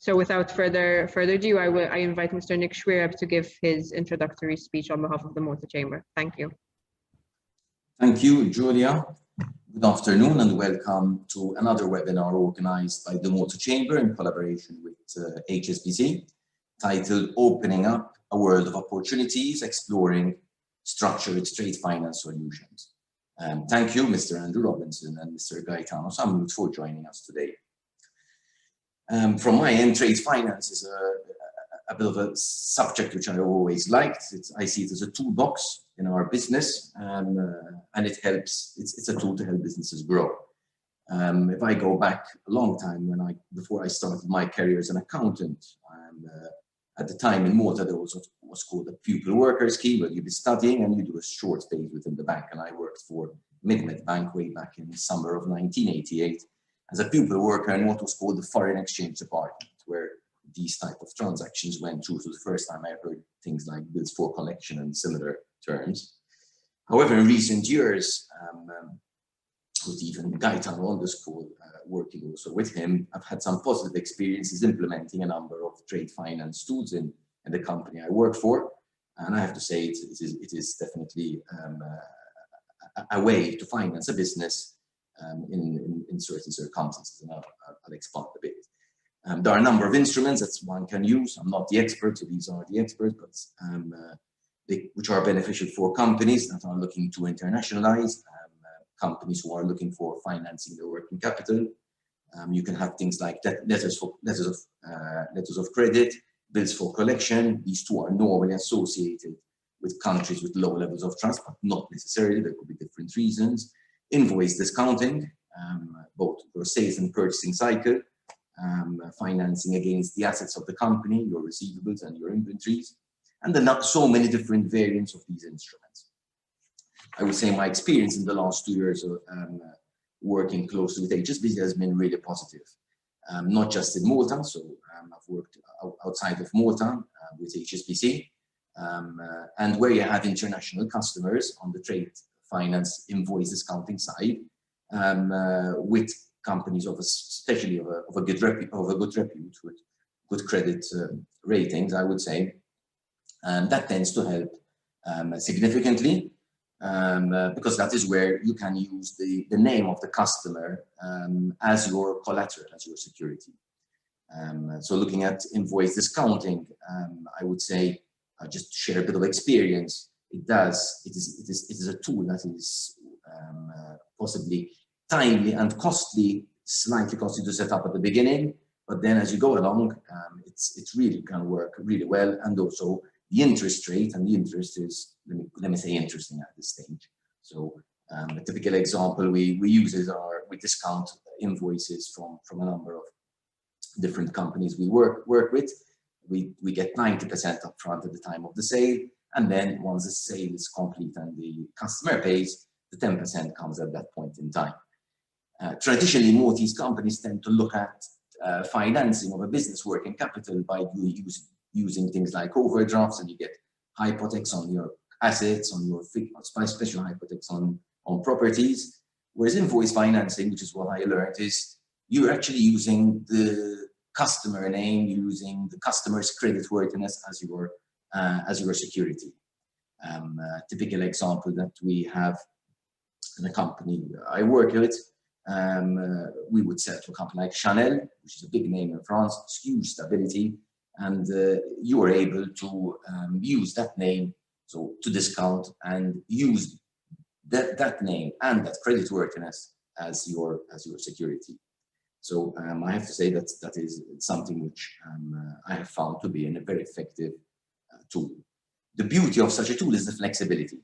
So without further ado, I invite Mr. 𝘸𝘱𝘭𝘪𝘵 to give his introductory speech on behalf of the Malta Chamber. Thank you. Thank you, Julia. Good afternoon and welcome to another webinar organized by the Malta Chamber in collaboration with HSBC, titled Opening Up a World of Opportunities, Exploring Structured Trade Finance Solutions. Thank you, Mr. Andrew Robinson and Mr. 𝘰𝘱𝘱𝘭𝘥 for joining us today. From my end, trade finance is a bit of a subject which I always liked. I see it as a toolbox in our business, and it helps. It's a tool to help businesses grow. If I go back a long time, before I started my career as an accountant, at the time in Malta there was what was called a pupil worker scheme, where you'd be studying and you do a short stay within the bank. And I worked for Mid-Met Bank way back in the summer of 1988 as a pupil worker in what was called the foreign exchange department, where these type of transactions went through. So the first time I heard things like bills for collection and similar terms. However, in recent years, with even 𝘰𝘱𝘭𝘥 on this call, working also with him, I've had some positive experiences implementing a number of trade finance tools in the company I work for. And I have to say it is definitely a way to finance a business in certain circumstances, and I'll expand a bit. There are a number of instruments that one can use. I'm not the expert, so these are the experts, but which are beneficial for companies that are looking to internationalize, companies who are looking for financing their working capital. You can have things like letters of credit, bills for collection. These two are normally associated with countries with low levels of trust, but not necessarily. There could be different reasons. Invoice discounting, both your sales and purchasing cycle, financing against the assets of the company, your receivables and your inventories, and then not so many different variants of these instruments. I would say my experience in the last 2 years of working closely with HSBC has been really positive. Not just in Malta, so I've worked outside of Malta with HSBC, and where you have international customers on the trade finance invoice discounting side, with companies especially of a good repute, with good credit ratings, I would say, and that tends to help significantly, because that is where you can use the name of the customer as your collateral, as your security. So looking at invoice discounting, I would say, just to share a bit of experience, it is a tool that is possibly timely and costly, slightly costly to set up at the beginning, but then as you go along, it's really can work really well. And also the interest rate, and the interest is, let me say, interesting at this stage. So a typical example we use is we discount invoices from a number of different companies we work with. We get 90% upfront at the time of the sale, and then once the sale is complete and the customer pays, the 10% comes at that point in time. Traditionally, Maltese companies tend to look at financing of a business working capital by using things like overdrafts, and you get hypothecs on your assets, on your special hypothecs on properties. Whereas invoice financing, which is what I learned, is you're actually using the customer name, using the customer's creditworthiness as your security. Typical example that we have in a company I work with, we would sell to a company like Chanel, which is a big name in France, huge stability, and you are able to use that name to discount and use that name and that creditworthiness as your security. So I have to say that is something which I have found to be a very effective tool. The beauty of such a tool is the flexibility.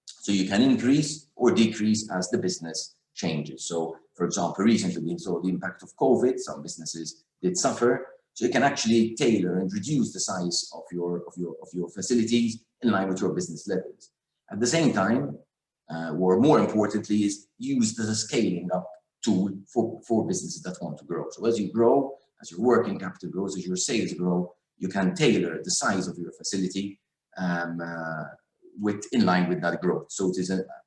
So you can increase or decrease as the business changes. So, for example, recently we saw the impact of COVID. Some businesses did suffer. So you can actually tailor and reduce the size of your facilities in line with your business levels. At the same time, or more importantly, is used as a scaling up tool for businesses that want to grow. So as you grow, as your working capital grows, as your sales grow, you can tailor the size of your facility in line with that growth. So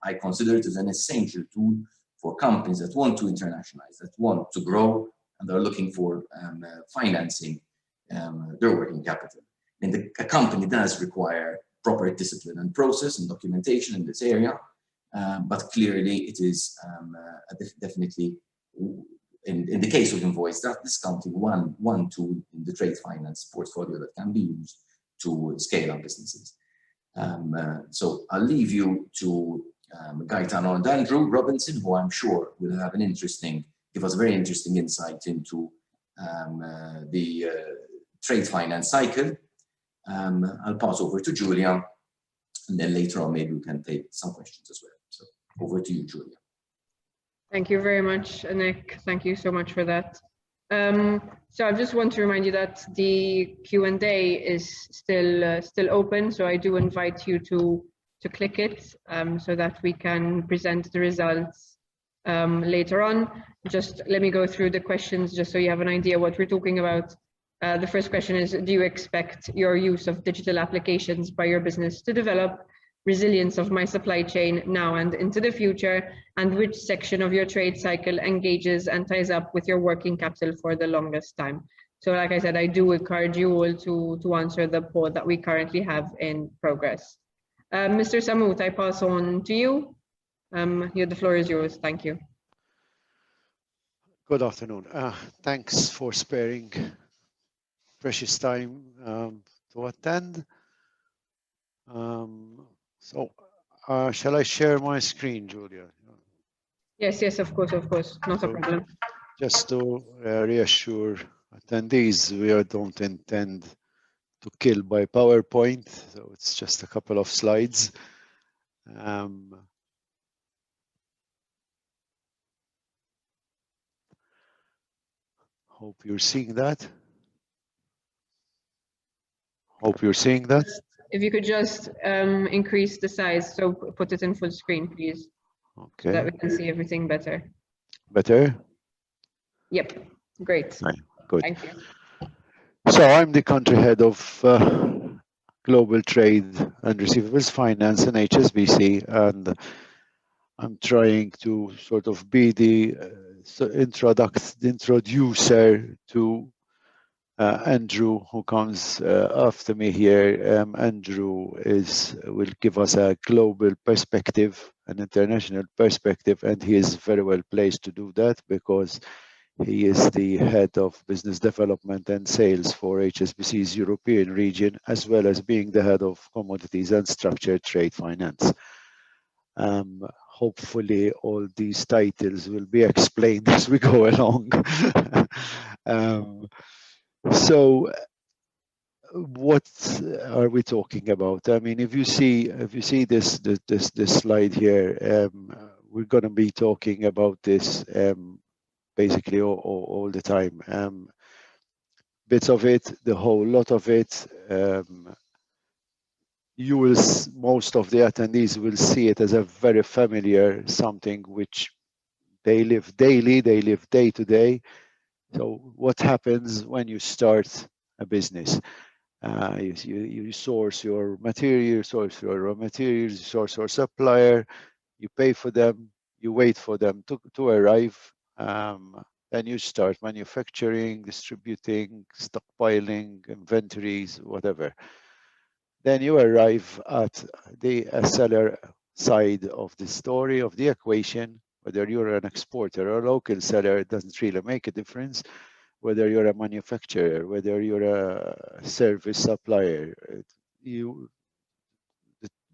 I consider it as an essential tool for companies that want to internationalize, that want to grow, and they're looking for financing their working capital. And a company does require proper discipline and process and documentation in this area, but clearly it is definitely, in the case of invoice discounting, one tool in the trade finance portfolio that can be used to scale up businesses. So I'll leave you to Gaetano and Andrew Robinson, who I'm sure will have give us a very interesting insight into the trade finance cycle. I'll pass over to Julia, and then later on maybe we can take some questions as well. So over to you, Julia. Thank you very much, Nick. Thank you so much for that. So I just want to remind you that the Q&A is still open. So I do invite you to click it so that we can present the results later on. Just let me go through the questions just so you have an idea what we're talking about. The first question is, do you expect your use of digital applications by your business to develop resilience of my supply chain now and into the future, and which section of your trade cycle engages and ties up with your working capital for the longest time? So like I said, I do encourage you all to answer the poll that we currently have in progress. Mr. Samut, I pass on to you. The floor is yours. Thank you. Good afternoon. Thanks for sparing precious time to attend. So, shall I share my screen, Julia? Yes, of course, not a problem. Just to reassure attendees, we don't intend to kill by PowerPoint, so it's just a couple of slides. Hope you're seeing that. If you could just increase the size, so put it in full screen, please. Okay. So that we can see everything better. Better? Yep, great. Right. Good. Thank you. So I'm the country head of Global Trade and Receivables Finance in HSBC, and I'm trying to sort of be the introducer to Andrew, who comes after me here. Andrew will give us a global perspective, an international perspective, and he is very well placed to do that because he is the head of business development and sales for HSBC's European region, as well as being the head of commodities and structured trade finance. Hopefully all these titles will be explained as we go along. So what are we talking about? I mean, if you see this slide here, we're going to be talking about this basically all the time. Bits of it, the whole lot of it. Most of the attendees will see it as a very familiar something which they live daily, they live day to day. So what happens when you start a business? You source your material, you source your raw materials, you source your supplier, you pay for them, you wait for them to arrive, then you start manufacturing, distributing, stockpiling, inventories, whatever. Then you arrive at the seller side of the story, of the equation. Whether you're an exporter or a local seller, it doesn't really make a difference. Whether you're a manufacturer, whether you're a service supplier,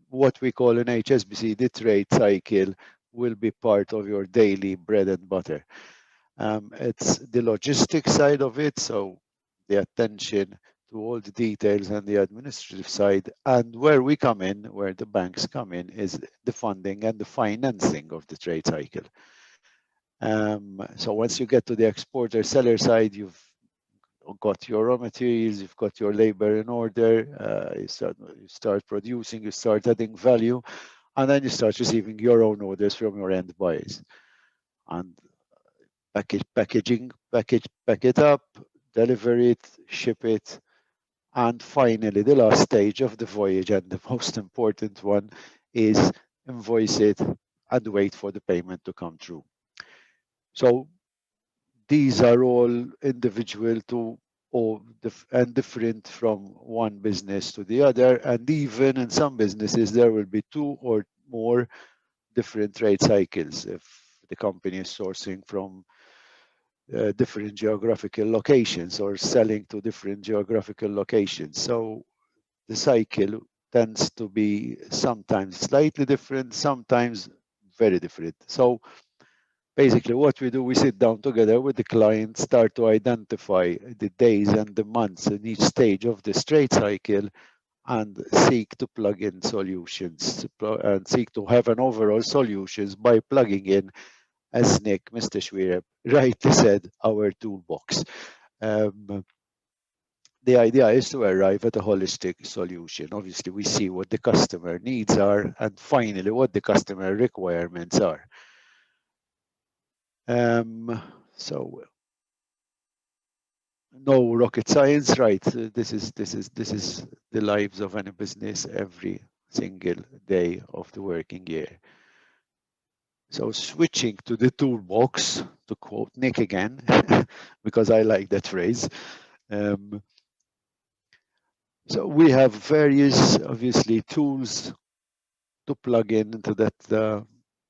what we call in HSBC, the trade cycle will be part of your daily bread and butter. It's the logistics side of it, so the attention to all the details and the administrative side, and where we come in, where the banks come in, is the funding and the financing of the trade cycle. So once you get to the exporter seller side, you've got your raw materials, you've got your labor in order, you start producing, you start adding value, and then you start receiving your own orders from your end buyers. And pack it up, deliver it, ship it, and finally, the last stage of the voyage, and the most important one, is invoice it and wait for the payment to come through. So these are all individual to and different from one business to the other, and even in some businesses there will be 2 or more different trade cycles if the company is sourcing from different geographical locations or selling to different geographical locations. So the cycle tends to be sometimes slightly different, sometimes very different. So basically what we do, we sit down together with the client, start to identify the days and the months in each stage of this trade cycle, and seek to plug in solutions and seek to have an overall solutions by plugging in, as Mr. 𝘱𝘱𝘭𝘥 rightly said, our toolbox. The idea is to arrive at a holistic solution. Obviously, we see what the customer needs are, and finally, what the customer requirements are. So, no rocket science, right? This is the lives of any business every single day of the working year. So switching to the toolbox, to quote Nick again, because I like that phrase. So we have various, obviously, tools to plug into that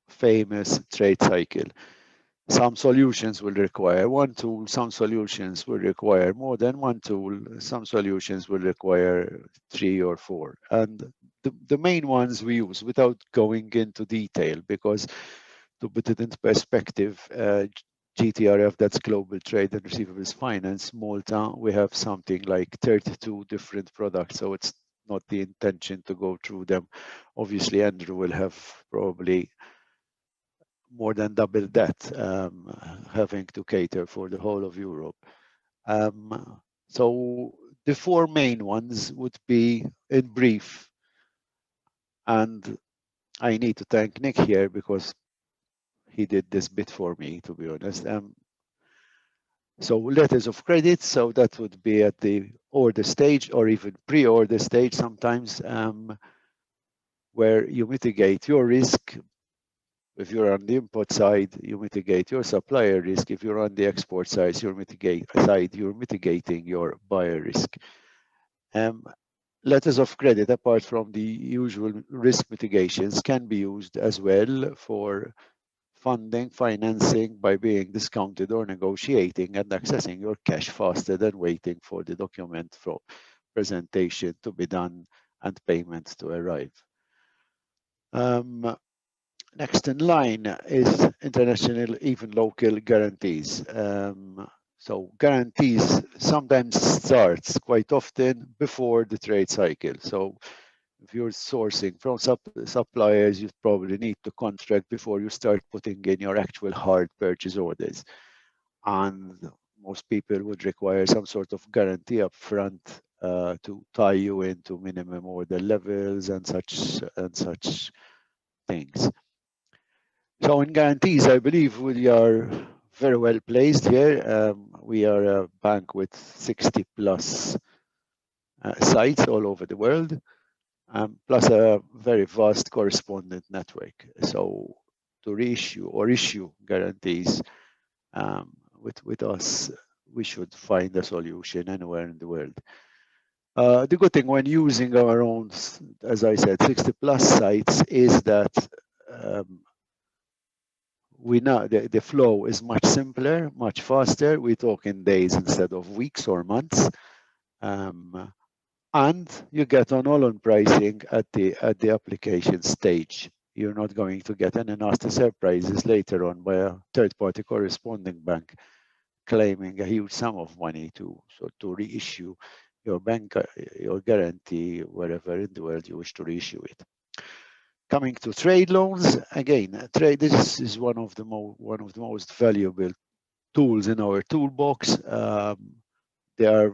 famous trade cycle. Some solutions will require one tool, some solutions will require more than one tool, some solutions will require 3 or 4. And the main ones we use, without going into detail, because to put it into perspective, GTRF, that's Global Trade and Receivables Finance, Malta, we have something like 32 different products, so it's not the intention to go through them. Obviously, Andrew will have probably more than double that, having to cater for the whole of Europe. So the 4 main ones would be, in brief, and I need to thank Nick here because he did this bit for me, to be honest. So letters of credit, so that would be at the order stage or even pre-order stage sometimes, where you mitigate your risk. If you're on the import side, you mitigate your supplier risk. If you're on the export side, you're mitigating your buyer risk. Letters of credit, apart from the usual risk mitigations, can be used as well for funding, financing, by being discounted or negotiating and accessing your cash faster than waiting for the document for presentation to be done and payment to arrive. Next in line is international, even local guarantees. So guarantees sometimes starts quite often before the trade cycle. So if you're sourcing from suppliers, you probably need to contract before you start putting in your actual hard purchase orders. And most people would require some sort of guarantee up front to tie you into minimum order levels and such things. So in guarantees, I believe we are very well placed here. We are a bank with 60 plus sites all over the world, plus a very vast correspondent network. So to reissue or issue guarantees with us, we should find a solution anywhere in the world. The good thing when using our own, as I said, 60 plus sites is that we know the flow is much simpler, much faster. We talk in days instead of weeks or months. And you get on pricing at the application stage. You're not going to get any nasty surprises later on by a third-party corresponding bank claiming a huge sum of money to reissue your your guarantee wherever in the world you wish to reissue it. Coming to trade loans, again, this is one of the most valuable tools in our toolbox. They are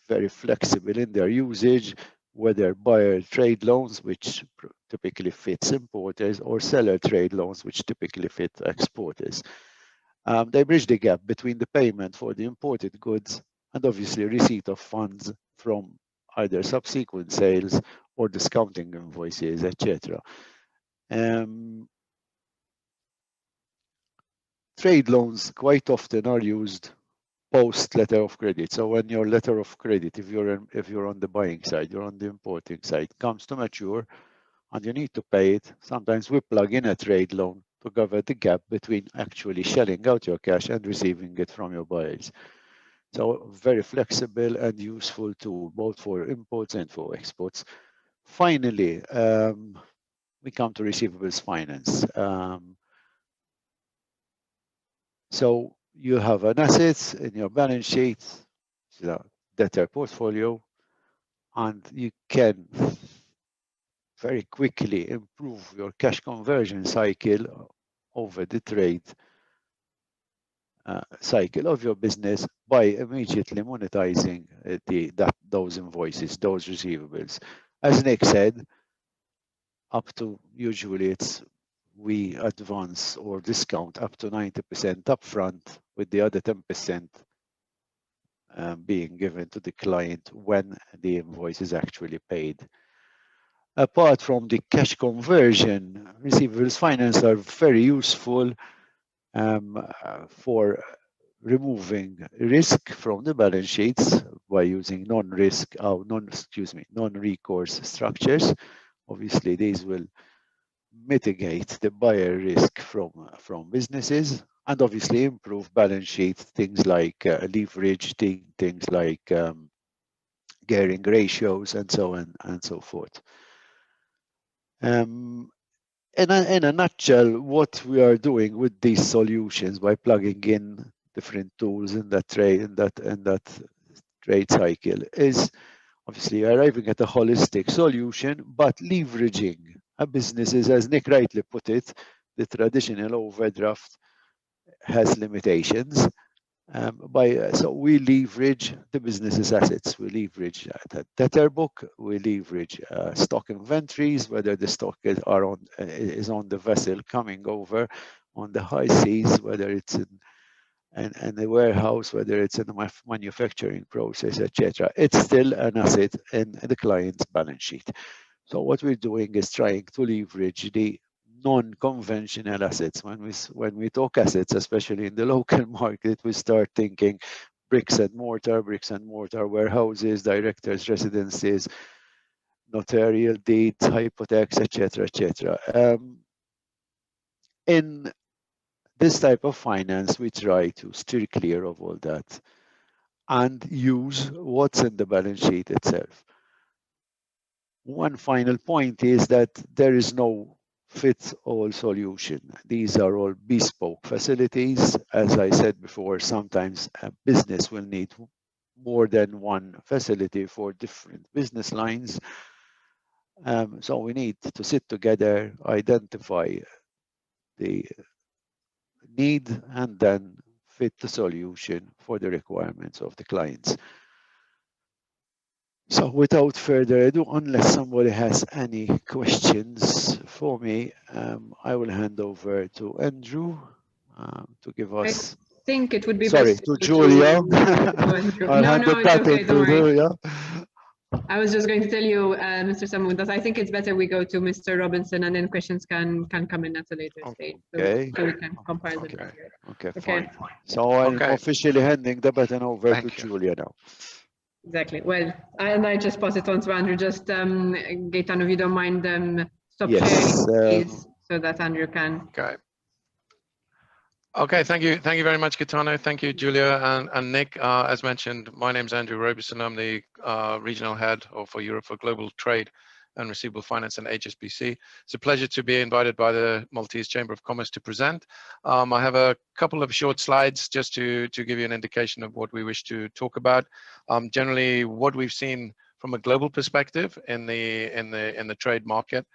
very flexible in their usage, whether buyer trade loans, which typically fits importers, or seller trade loans, which typically fit exporters. They bridge the gap between the payment for the imported goods and obviously receipt of funds from either subsequent sales or discounting invoices, etc. trade loans quite often are used post letter of credit. So when your letter of credit, if you're on the buying side, you're on the importing side, comes to mature and you need to pay it, sometimes we plug in a trade loan to cover the gap between actually shelling out your cash and receiving it from your buyers. So very flexible and useful tool, both for imports and for exports. Finally, we come to receivables finance. So you have an asset in your balance sheet, debtor portfolio, and you can very quickly improve your cash conversion cycle over the trade cycle of your business by immediately monetizing those invoices, those receivables. As Nick said, up to usually we advance or discount up to 90% upfront, with the other 10% being given to the client when the invoice is actually paid. Apart from the cash conversion, receivables finance are very useful for removing risk from the balance sheets by using non-recourse structures. Obviously, these will mitigate the buyer risk from businesses, and obviously improve balance sheet, things like leverage, things like gearing ratios, and so on and so forth. In a nutshell, what we are doing with these solutions by plugging in different tools in that trade cycle is obviously arriving at a holistic solution, but leveraging businesses, as Nick rightly put it, the traditional overdraft has limitations. So we leverage the business's assets. We leverage the debtor book. We leverage stock inventories, whether the stock is on the vessel coming over on the high seas, whether it's in the warehouse, whether it's in the manufacturing process, etc. It's still an asset in the client's balance sheet. So what we're doing is trying to leverage the non-conventional assets. When we talk assets, especially in the local market, we start thinking bricks and mortar warehouses, directors' residences, notarial deeds, hypothecs, etc., etc. In this type of finance, we try to steer clear of all that and use what's in the balance sheet itself. One final point is that there is no fits-all solution. These are all bespoke facilities. As I said before, sometimes a business will need more than one facility for different business lines. So we need to sit together, identify the need, and then fit the solution for the requirements of the clients. So without further ado, unless somebody has any questions for me, I will hand over to Andrew to give us. I think it would be Sorry, best to Julia. No, it's okay, don't worry. I was just going to tell you, Mr. Samu, that I think it's better we go to Mr. Robinson, and then questions can come in at a later stage. Okay. So we can compile them. Okay, fine. So I'm officially handing the baton over to Julia now. Exactly. Well, and I just pass it on to Andrew. Just Gaetano, if you don't mind, stop sharing, please, so that Andrew can. Okay, thank you very much, Gaetano. Thank you, Julia and Nick. As mentioned, my name is Andrew Robinson. I'm the regional head for Europe for Global Trade and Receivable Finance and HSBC. It's a pleasure to be invited by the Maltese Chamber of Commerce to present. I have a couple of short slides just to give you an indication of what we wish to talk about. Generally, what we've seen from a global perspective in the trade market,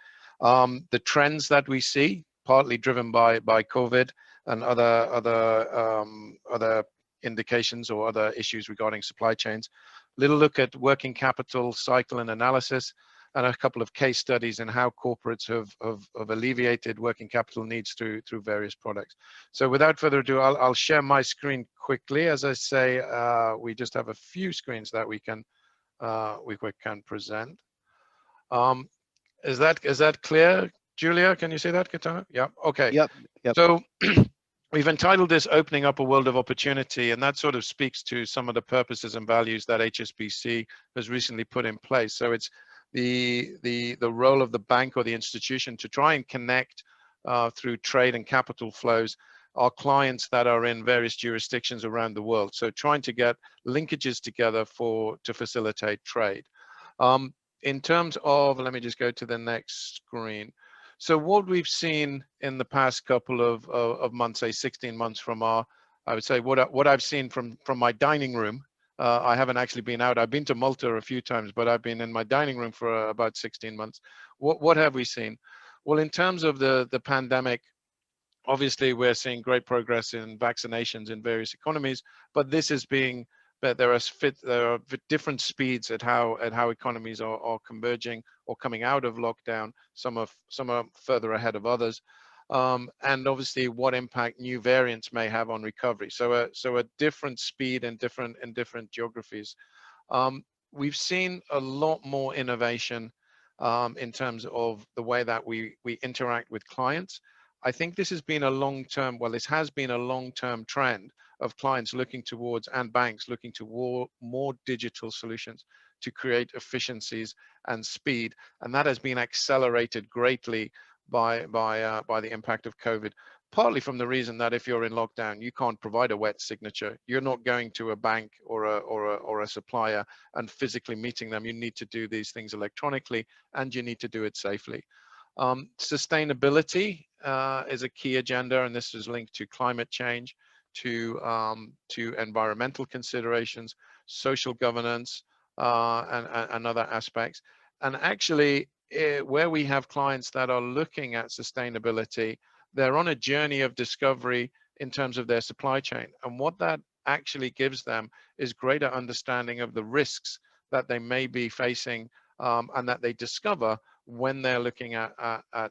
the trends that we see, partly driven by COVID and other indications or other issues regarding supply chains. Little look at working capital cycle and analysis, and a couple of case studies in how corporates have alleviated working capital needs through various products. So without further ado, I'll share my screen quickly. As I say, we just have a few screens that we can present. Is that clear, Julia? Can you see that, Gaetano? Yeah. Okay. Yep. So We've entitled this Opening Up a World of Opportunity, and that sort of speaks to some of the purposes and values that HSBC has recently put in place. So it's the role of the bank or the institution to try and connect through trade and capital flows our clients that are in various jurisdictions around the world. So trying to get linkages together to facilitate trade. In terms of, let me just go to the next screen. So what we've seen in the past couple of months, say 16 months from I would say what I've seen from my dining room. I haven't actually been out. I've been to Malta a few times, but I've been in my dining room for about 16 months. What have we seen? Well, in terms of the pandemic, obviously we're seeing great progress in vaccinations in various economies, but this is being, there are different speeds at how economies are converging or coming out of lockdown. Some are further ahead of others, and obviously what impact new variants may have on recovery. So a different speed in different geographies. We've seen a lot more innovation in terms of the way that we interact with clients. I think this has been a long-term, well, this has been a long-term trend of clients looking towards, and banks looking toward, more digital solutions to create efficiencies and speed. And that has been accelerated greatly by the impact of COVID, partly from the reason that if you're in lockdown, you can't provide a wet signature. You're not going to a bank or a supplier and physically meeting them. You need to do these things electronically, and you need to do it safely. Sustainability is a key agenda, and this is linked to climate change, to environmental considerations, social governance, and other aspects. And actually, where we have clients that are looking at sustainability, they're on a journey of discovery in terms of their supply chain. And what that actually gives them is greater understanding of the risks that they may be facing, and that they discover when they're looking at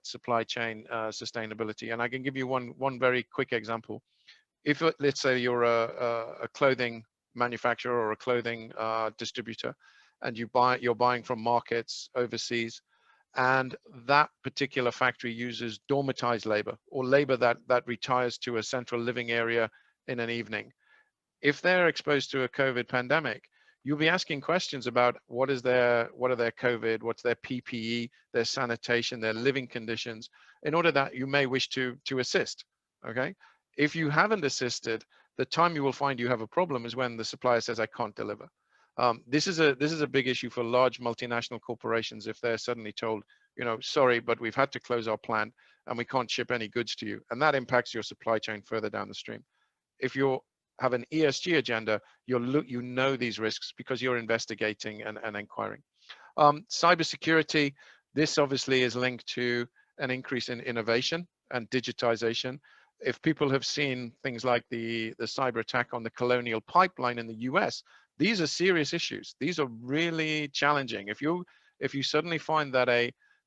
supply chain sustainability. And I can give you one very quick example. If let's say you're a clothing manufacturer or a clothing distributor, and you're buying from markets overseas, and that particular factory uses dormitized labor, or labor that retires to a central living area in an evening. If they're exposed to a COVID pandemic, you'll be asking questions about what are their COVID, what's their PPE, their sanitation, their living conditions, in order that you may wish to assist. Okay, if you haven't assisted, the time you will find you have a problem is when the supplier says, I can't deliver. This is a big issue for large multinational corporations if they're suddenly told, you know, sorry, but we've had to close our plant and we can't ship any goods to you, and that impacts your supply chain further down the stream. If you have an ESG agenda, you know these risks because you're investigating and inquiring. Cybersecurity, this obviously is linked to an increase in innovation and digitization. If people have seen things like the cyber attack on the Colonial Pipeline in the US, these are serious issues. These are really challenging. If you suddenly find that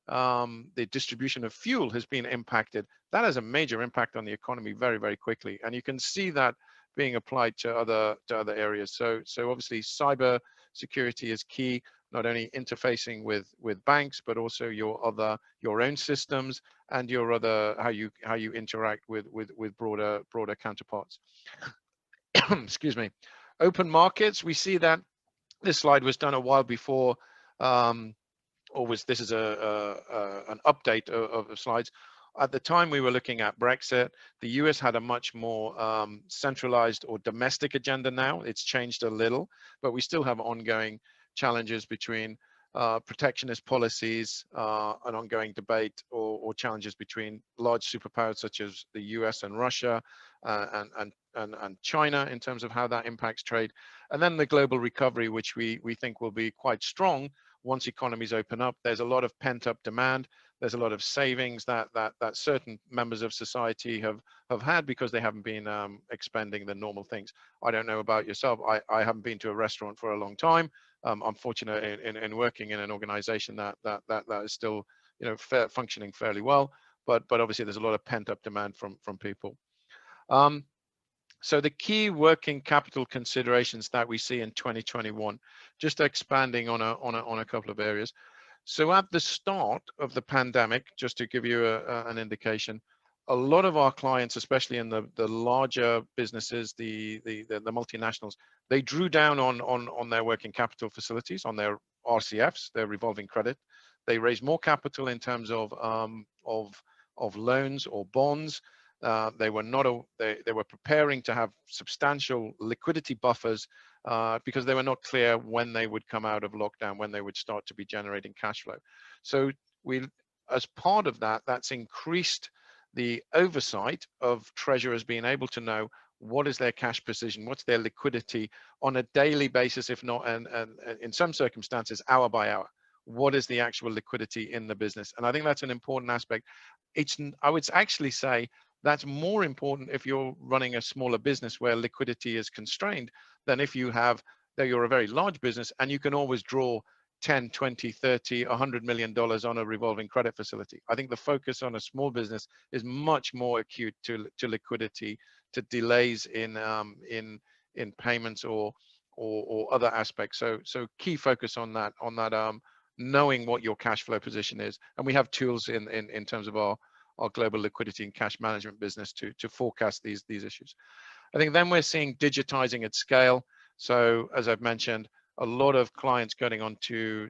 the distribution of fuel has been impacted, that has a major impact on the economy very, very quickly. And you can see that being applied to other areas. So obviously cyber security is key, not only interfacing with banks, but also your own systems and your other, how you interact with broader counterparts. Excuse me. Open markets, we see that this slide was done a while before, this is an update of the slides. At the time we were looking at Brexit, the US had a much more centralized or domestic agenda now. It's changed a little, but we still have ongoing challenges between protectionist policies, an ongoing debate, or challenges between large superpowers such as the US and Russia, and China in terms of how that impacts trade. And then the global recovery, which we think will be quite strong once economies open up. There's a lot of pent-up demand. There's a lot of savings that certain members of society have had because they haven't been expending the normal things. I don't know about yourself. I haven't been to a restaurant for a long time. I'm fortunate in working in an organization that is still, you know, functioning fairly well. But obviously there's a lot of pent-up demand from people. So the key working capital considerations that we see in 2021, just expanding on a couple of areas. So at the start of the pandemic, just to give you an indication, a lot of our clients, especially in the larger businesses, the multinationals, they drew down on their working capital facilities, on their RCFs, their revolving credit. They raised more capital in terms of loans or bonds. They were preparing to have substantial liquidity buffers because they were not clear when they would come out of lockdown, when they would start to be generating cash flow. So as part of that, that's increased the oversight of treasurers being able to know what is their cash position, what's their liquidity on a daily basis, if not, and in some circumstances, hour by hour. What is the actual liquidity in the business? And I think that's an important aspect. I would actually say that's more important if you're running a smaller business where liquidity is constrained than if you're a very large business and you can always draw 10, 20, 30, $100 million on a revolving credit facility. I think the focus on a small business is much more acute to liquidity, to delays in payments or other aspects. So key focus on that, knowing what your cash flow position is. And we have tools in terms of our global liquidity and cash management business to forecast these issues. I think then we're seeing digitizing at scale. So as I've mentioned, a lot of clients getting onto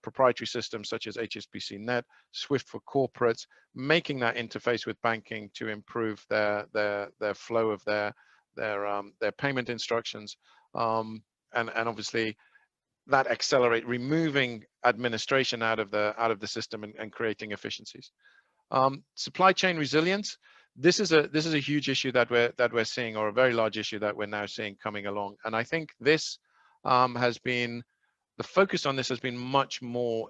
proprietary systems such as HSBC Net, Swift for corporates, making that interface with banking to improve their flow of their payment instructions, and obviously that accelerate removing administration out of the system and creating efficiencies. Supply chain resilience. This is a huge issue that we're seeing, or a very large issue that we're now seeing coming along. And I think this has been, the focus on this has been much more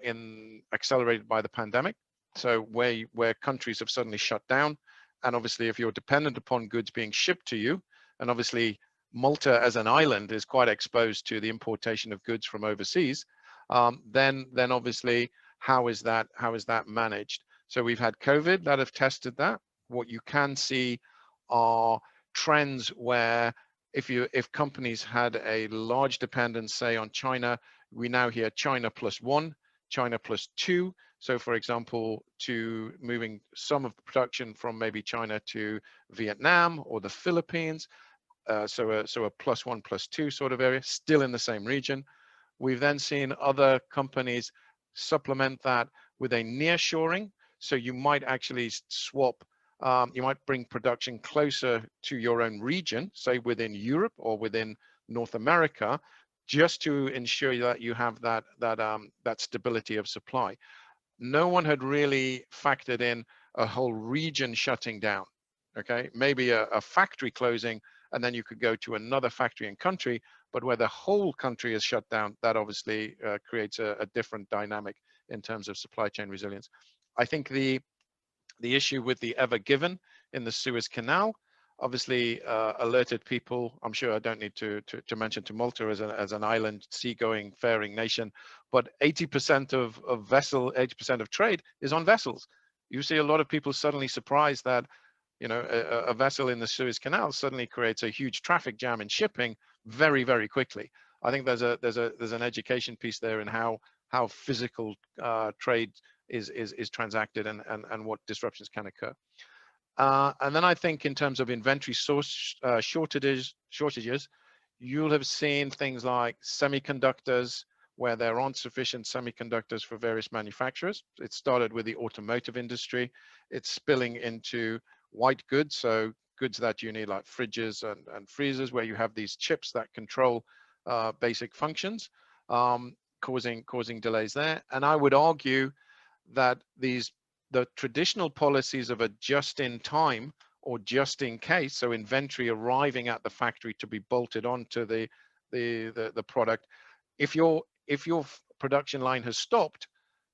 accelerated by the pandemic. So where countries have suddenly shut down, and obviously if you're dependent upon goods being shipped to you, and obviously Malta as an island is quite exposed to the importation of goods from overseas, then obviously how is that managed? So we've had COVID that have tested that. What you can see are trends where if companies had a large dependence, say on China, we now hear China +1, China +2. So for example, to moving some of the production from maybe China to Vietnam or the Philippines, so a +1, +2 sort of area, still in the same region. We've then seen other companies supplement that with a nearshoring. So you might actually swap, you might bring production closer to your own region, say within Europe or within North America, just to ensure that you have that stability of supply. No one had really factored in a whole region shutting down. Okay, maybe a factory closing, and then you could go to another factory and country, but where the whole country is shut down, that obviously creates a different dynamic in terms of supply chain resilience. I think the issue with the Ever Given in the Suez Canal obviously alerted people. I'm sure I don't need to mention to Malta as an island seagoing faring nation, but 80% of 80% of trade is on vessels. You see a lot of people suddenly surprised that, you know, a vessel in the Suez Canal suddenly creates a huge traffic jam in shipping very, very quickly. I think there's an education piece there in how physical trade is transacted and what disruptions can occur. And then I think in terms of inventory source shortages, you'll have seen things like semiconductors, where there aren't sufficient semiconductors for various manufacturers. It started with the automotive industry. It's spilling into white goods, so goods that you need like fridges and freezers, where you have these chips that control basic functions, causing delays there. And I would argue that the traditional policies of a just-in-time or just-in-case, so inventory arriving at the factory to be bolted onto the product, if your production line has stopped,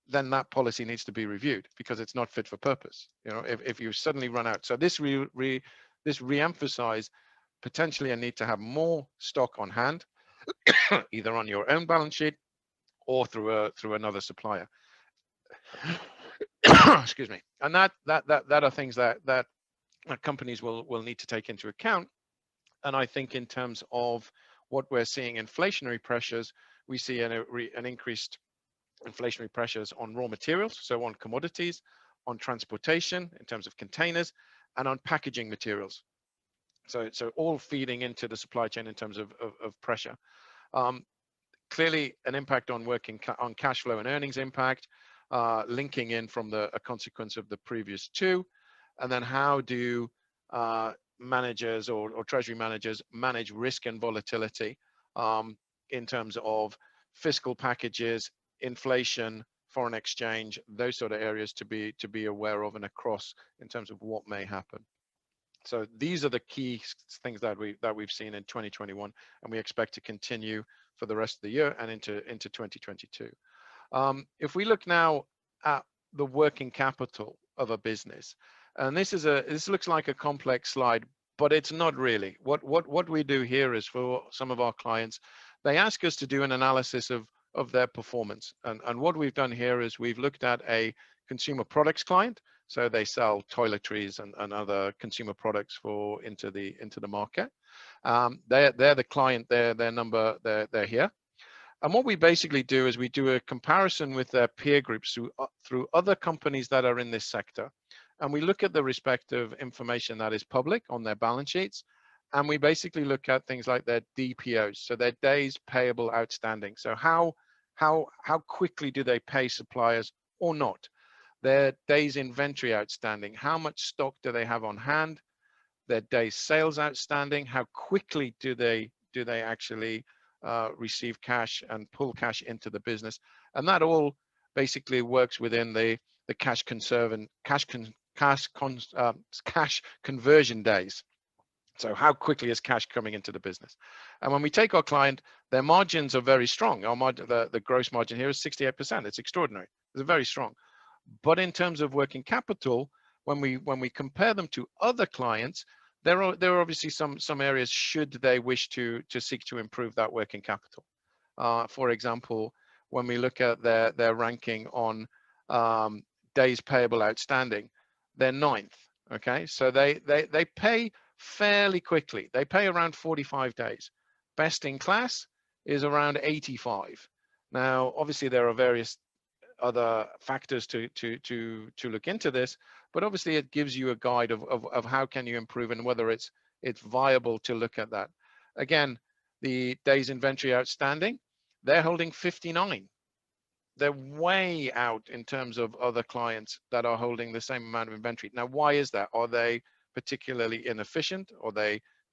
then that policy needs to be reviewed because it's not fit for purpose. You know, if you suddenly run out. So this re-emphasized potentially a need to have more stock on hand, either on your own balance sheet or through another supplier. Excuse me. And that are things that companies will need to take into account. And I think in terms of what we're seeing, inflationary pressures, we see an increased inflationary pressures on raw materials, so on commodities, on transportation in terms of containers, and on packaging materials. So all feeding into the supply chain in terms of pressure. Clearly an impact on on cash flow and earnings impact, linking in from a consequence of the previous two. And then how do managers or treasury managers manage risk and volatility in terms of fiscal packages, inflation, foreign exchange, those sort of areas to be aware of and across in terms of what may happen. So these are the key things that we've seen in 2021, and we expect to continue for the rest of the year and into 2022. If we look now at the working capital of a business, and this looks like a complex slide, but it's not really. What we do here is, for some of our clients, they ask us to do an analysis of their performance. And what we've done here is we've looked at a consumer products client. So they sell toiletries and other consumer products into the market. They're the client, their number, they're here. And what we basically do is we do a comparison with their peer groups through other companies that are in this sector. And we look at the respective information that is public on their balance sheets. And we basically look at things like their DPOs, so their days payable outstanding. So how quickly do they pay suppliers or not? Their days inventory outstanding, how much stock do they have on hand? Their days sales outstanding, how quickly do they actually receive cash and pull cash into the business? And that all basically works within the cash conversion days. So how quickly is cash coming into the business? And when we take our client, their margins are very strong. Our margin, the gross margin here is 68%. It's extraordinary. It's very strong. But in terms of working capital, when we compare them to other clients, there are obviously some areas should they wish to seek to improve that working capital. For example, when we look at their ranking on days payable outstanding, they're 9th. Okay, so they pay fairly quickly. They pay around 45 days. Best in class is around 85. Now, obviously, there are various other factors to look into this, but obviously it gives you a guide of how can you improve and whether it's viable to look at that. Again, the days inventory outstanding, they're holding 59. They're way out in terms of other clients that are holding the same amount of inventory. Now, why is that? Are they particularly inefficient? Or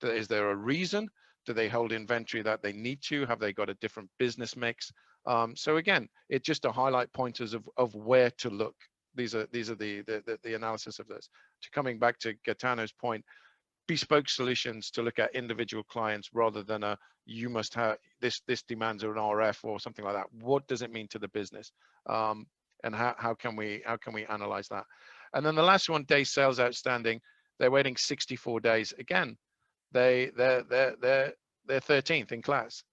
is there a reason? Do they hold inventory that they need to? Have they got a different business mix? So again, it's just to highlight pointers of where to look. These are the analysis of this. Coming back to 𝘱𝑗𝑡ano's point, bespoke solutions to look at individual clients rather than you must have this demands an RF or something like that. What does it mean to the business? And how can we analyze that? And then the last one, day sales outstanding, they're waiting 64 days. Again, they're 13th in class.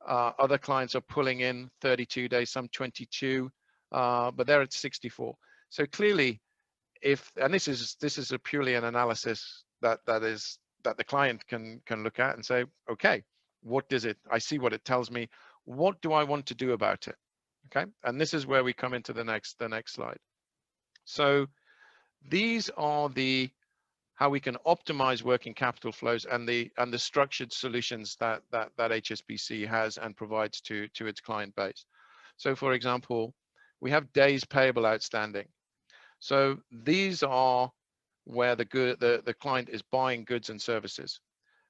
Other clients are pulling in 32 days, some 22, but they're at 64. So clearly, and this is a purely an analysis that the client can look at and say, okay, what does it? I see what it tells me. What do I want to do about it? Okay, and this is where we come into the next slide. So these are how we can optimize working capital flows and the structured solutions that HSBC has and provides to its client base. So for example, we have days payable outstanding. So these are where the client is buying goods and services.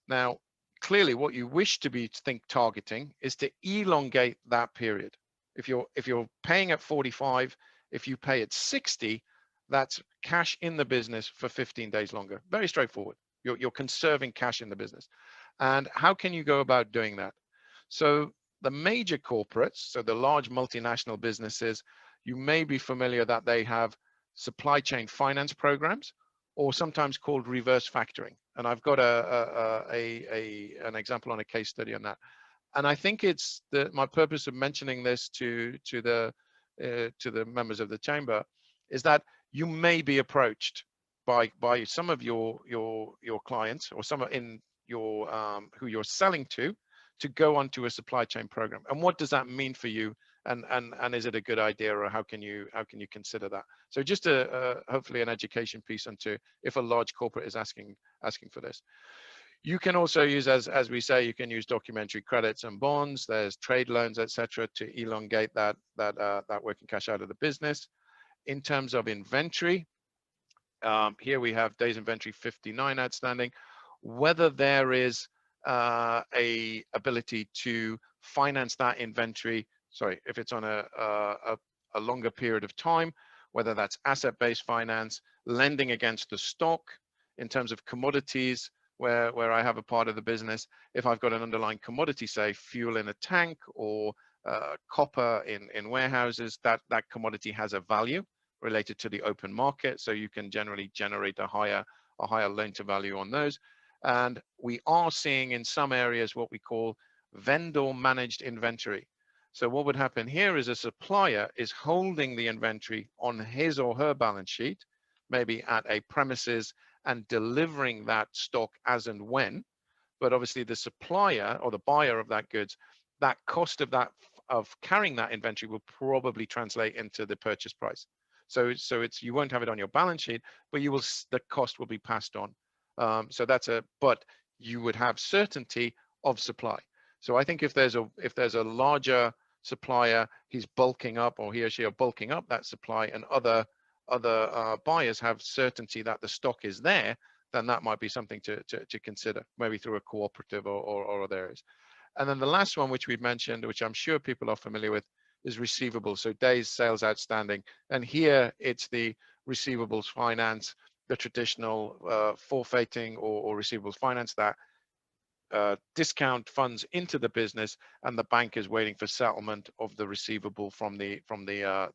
Now, clearly what you wish to be targeting is to elongate that period. If you're paying at 45, if you pay at 60, that's cash in the business for 15 days longer. Very straightforward. You're conserving cash in the business. And how can you go about doing that? So the major corporates, so the large multinational businesses, you may be familiar that they have supply chain finance programs, or sometimes called reverse factoring. And I've got an example on a case study on that. And I think it's my purpose of mentioning this to the members of the chamber is that you may be approached by some of your clients or some in your who you're selling to go onto a supply chain program. And what does that mean for you and is it a good idea, or how can you consider that? So just hopefully an education piece onto if a large corporate is asking for this. You can also use, as we say, you can use documentary credits and bonds. There's trade loans, etc., to elongate that working cash out of the business. In terms of inventory, here we have days inventory 59 outstanding. Whether there is a ability to finance that inventory, sorry, if it's on a longer period of time, whether that's asset-based finance, lending against the stock in terms of commodities, where I have a part of the business. If I've got an underlying commodity, say fuel in a tank or copper in warehouses, that commodity has a value related to the open market, so you can generally generate a higher loan to value on those. And we are seeing in some areas what we call vendor managed inventory. So what would happen here is a supplier is holding the inventory on his or her balance sheet, maybe at a premises, and delivering that stock as and when. But obviously the supplier or the buyer of that goods, that cost of carrying that inventory will probably translate into the purchase price. So it's, you won't have it on your balance sheet, but the cost will be passed on. So but you would have certainty of supply. So I think if there's a larger supplier, he's bulking up, or he or she are bulking up that supply, and other buyers have certainty that the stock is there, then that might be something to consider, maybe through a cooperative or other areas. And then the last one, which we've mentioned, which I'm sure people are familiar with, is receivables. So days sales outstanding. And here it's the receivables finance, the traditional forfeiting or receivables finance that discount funds into the business, and the bank is waiting for settlement of the receivable from the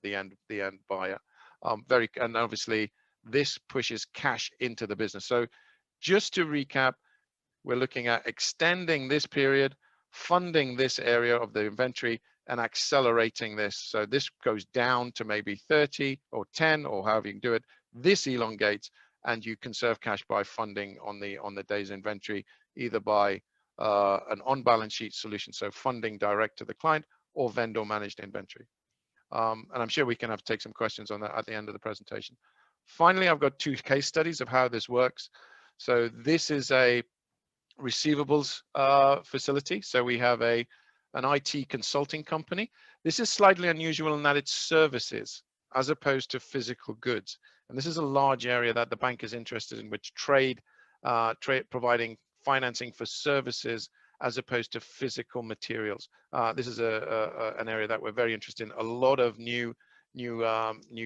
end buyer. And obviously this pushes cash into the business. So just to recap, we're looking at extending this period, funding this area of the inventory, and accelerating this. So this goes down to maybe 30 or 10 or however you can do it. This elongates, and you conserve cash by funding on the day's inventory, either by an on-balance sheet solution, so funding direct to the client, or vendor managed inventory. And I'm sure we can take some questions on that at the end of the presentation. Finally, I've got 2 case studies of how this works. So this is a receivables facility. So we have an IT consulting company. This is slightly unusual in that it's services as opposed to physical goods. And this is a large area that the bank is interested in, which trade providing financing for services as opposed to physical materials. This is an area that we're very interested in. A lot of new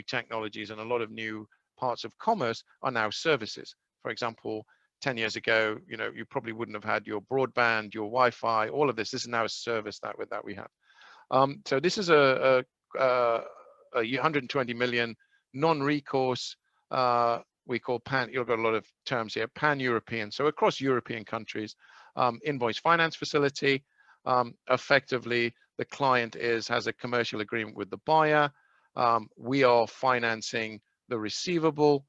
technologies and a lot of new parts of commerce are now services. For example, 10 years ago, you probably wouldn't have had your broadband, your Wi-Fi, all of this. This is now a service that we have. So this is a 120 million non-recourse, we call you've got a lot of terms here, pan-European, so across European countries, invoice finance facility. Effectively, the client has a commercial agreement with the buyer. We are financing the receivable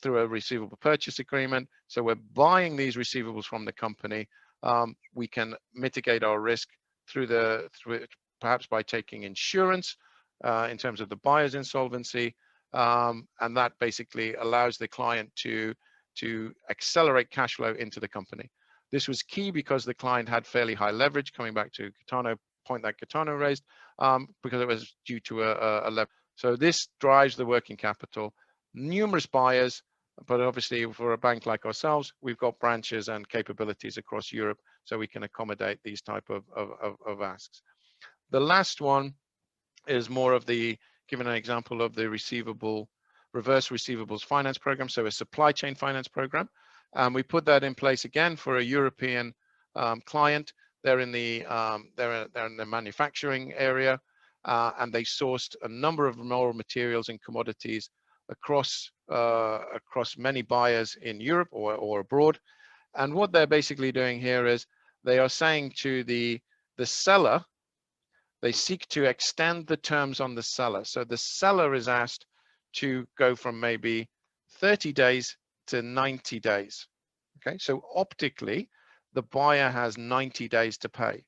through a receivable purchase agreement. So we're buying these receivables from the company. We can mitigate our risk through perhaps by taking insurance in terms of the buyer's insolvency. And that basically allows the client to accelerate cash flow into the company. This was key because the client had fairly high leverage, coming back to point that Gaetano raised, because it was due to a level. So this drives the working capital. Numerous buyers, but obviously for a bank like ourselves, we've got branches and capabilities across Europe, so we can accommodate these type of asks. The last one is more of giving an example of the reverse receivables finance program, so a supply chain finance program. We put that in place again for a European client. They're in the manufacturing area, and they sourced a number of raw materials and commodities across many buyers in Europe or abroad. And what they're basically doing here is they are saying to the seller, they seek to extend the terms on the seller. So the seller is asked to go from maybe 30 days to 90 days. Okay, so optically, the buyer has 90 days to pay.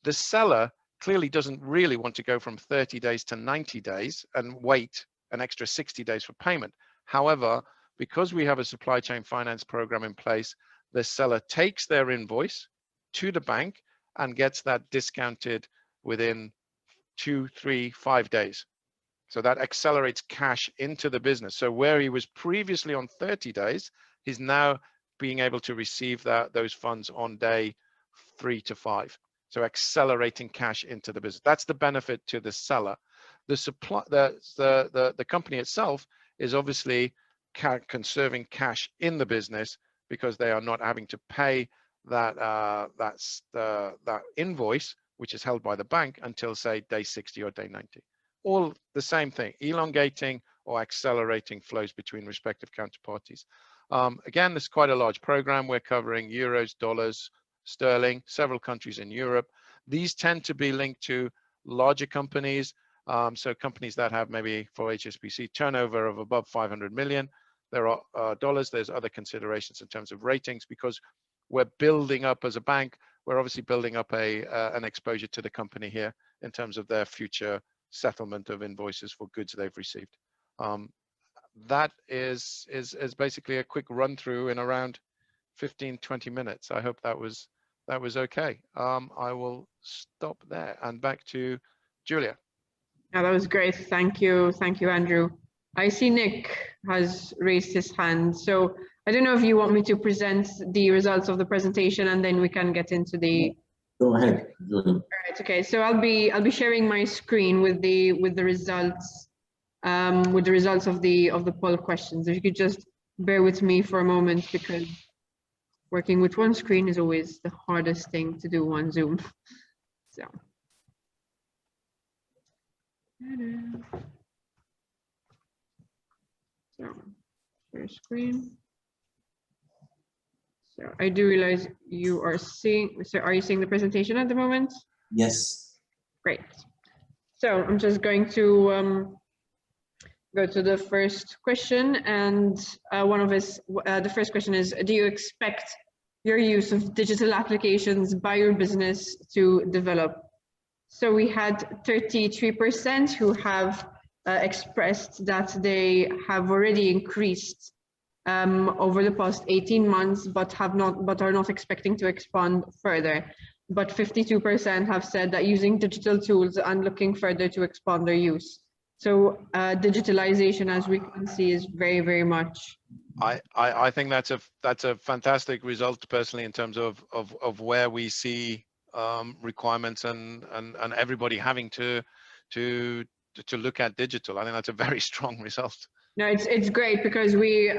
The seller clearly doesn't really want to go from 30 days to 90 days and wait an extra 60 days for payment. However, because we have a supply chain finance program in place, the seller takes their invoice to the bank and gets that discounted within 2, 3, 5 days. So that accelerates cash into the business. So where he was previously on 30 days, he's now being able to receive those funds on day 3 to 5. So accelerating cash into the business. That's the benefit to the seller. The company itself is obviously conserving cash in the business because they are not having to pay that invoice, which is held by the bank, until say day 60 or day 90. All the same thing, elongating or accelerating flows between respective counterparties. Again, this is quite a large program. We're covering euros, dollars, sterling, several countries in Europe. These tend to be linked to larger companies. So companies that have maybe, for HSBC, turnover of above 500 million. There are dollars. There's other considerations in terms of ratings, because we're building up as a bank. We're obviously building up an exposure to the company here in terms of their future settlement of invoices for goods they've received. That is basically a quick run through in around 15-20 minutes. I hope that was okay. I will stop there and back to Julia. Yeah, that was great. Thank you, Andrew. I see Nick has raised his hand, so I don't know if you want me to present the results of the presentation and then we can get into the. Go ahead, Julia. All right. Okay. So I'll be sharing my screen with the results of the poll questions. If you could just bear with me for a moment, because working with one screen is always the hardest thing to do on Zoom. So. So, share screen. So I do realize you are seeing, so are you seeing the presentation at the moment? Yes. Great. So I'm just going to go to the first question, and the first question is, do you expect your use of digital applications by your business to develop? So we had 33% who have expressed that they have already increased over the past 18 months, but are not expecting to expand further. But 52% have said that using digital tools and looking further to expand their use. So digitalization, as we can see, is very, very much. I think that's a fantastic result personally, in terms of where we see requirements and everybody having to look at digital. I think that's a very strong result. No, it's great, because we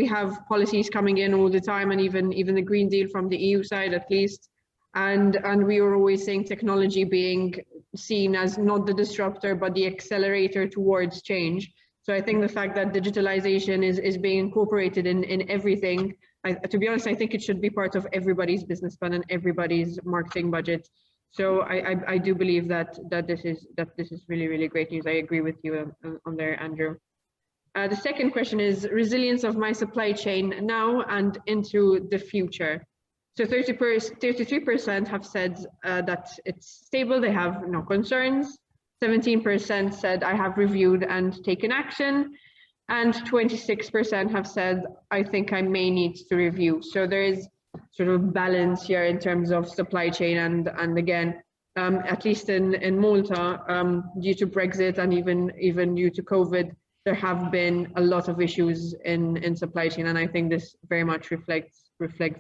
have policies coming in all the time, and even the Green Deal from the EU side at least, and we are always saying technology being seen as not the disruptor but the accelerator towards change. So I think the fact that digitalization is being incorporated in everything, to be honest, I think it should be part of everybody's business plan and everybody's marketing budget. So I do believe that this is really, really great news. I agree with you on there, Andrew. The second question is resilience of my supply chain now and into the future. So 33% have said that it's stable, they have no concerns. 17% said I have reviewed and taken action, and 26% have said I think I may need to review. So there is sort of balance here in terms of supply chain, and again, at least in Malta, due to Brexit and even due to COVID, there have been a lot of issues in supply chain, and I think this very much reflects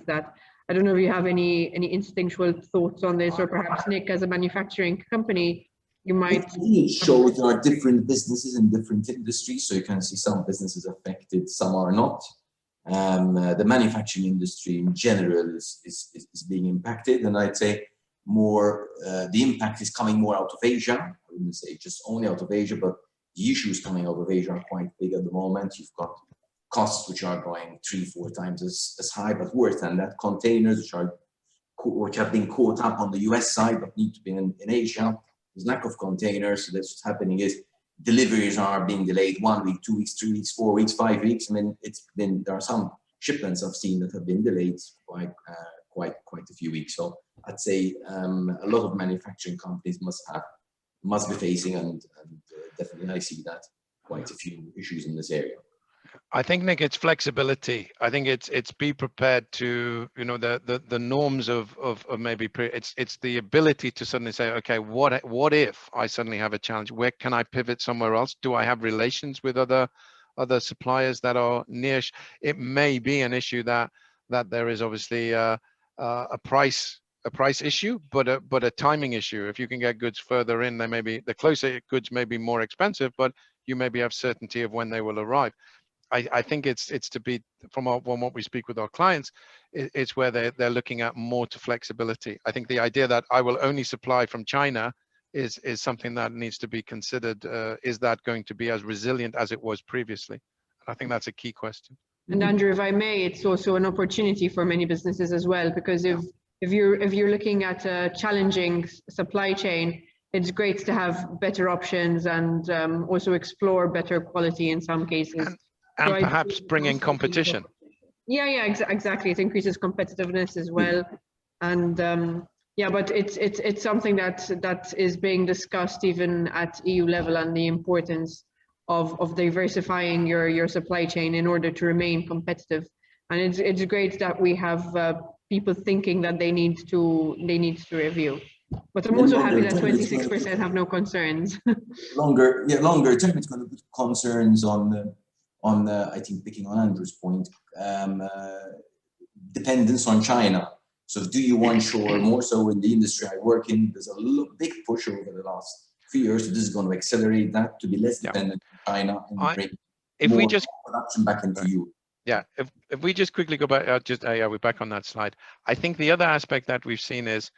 that. I don't know if you have any instinctual thoughts on this, or perhaps Nick, as a manufacturing company, you might. It shows there are different businesses in different industries, so you can see some businesses affected, some are not. The manufacturing industry in general is being impacted, and I'd say more the impact is coming more out of Asia. I wouldn't say just only out of Asia, but the issues coming out of Asia are quite big at the moment. You've got costs which are going 3-4 times as high, but worse than that. Containers which have been caught up on the US side but need to be in Asia. There's lack of containers, so that's what's happening is deliveries are being delayed 1 week, 2 weeks, 3 weeks, 4 weeks, 5 weeks. I mean, there are some shipments I've seen that have been delayed quite a few weeks. So I'd say a lot of manufacturing companies must be facing, and definitely I see that quite a few issues in this area. I think, Nick, it's flexibility. I think it's be prepared to, you know, the norms of maybe it's the ability to suddenly say, okay, what if I suddenly have a challenge? Where can I pivot somewhere else? Do I have relations with other suppliers that are near? It may be an issue that there is obviously a price issue, but a timing issue. If you can get goods further in, they may be, the closer goods may be more expensive, but you maybe have certainty of when they will arrive. I think it's to be from what we speak with our clients, it's where they're looking at more to flexibility. I think the idea that I will only supply from China is something that needs to be considered. Is that going to be as resilient as it was previously? I think that's a key question. And Andrew, if I may, it's also an opportunity for many businesses as well, because if you're looking at a challenging supply chain, it's great to have better options and also explore better quality in some cases. And so perhaps bring in competition. Yeah, exactly. It increases competitiveness as well. And yeah, but it's something that is being discussed even at EU level, and the importance of diversifying your supply chain in order to remain competitive. And it's great that we have people thinking that they need to review. But I'm also happy that 26% have no concerns. Longer term, it's going to put concerns on I think, picking on Andrew's point, dependence on China. So do you onshore more so in the industry I work in? There's a big push over the last few years. So this is going to accelerate that to be less dependent on China and bring more production back into you. Yeah, if we just quickly go back, yeah, we're back on that slide. I think the other aspect that we've seen is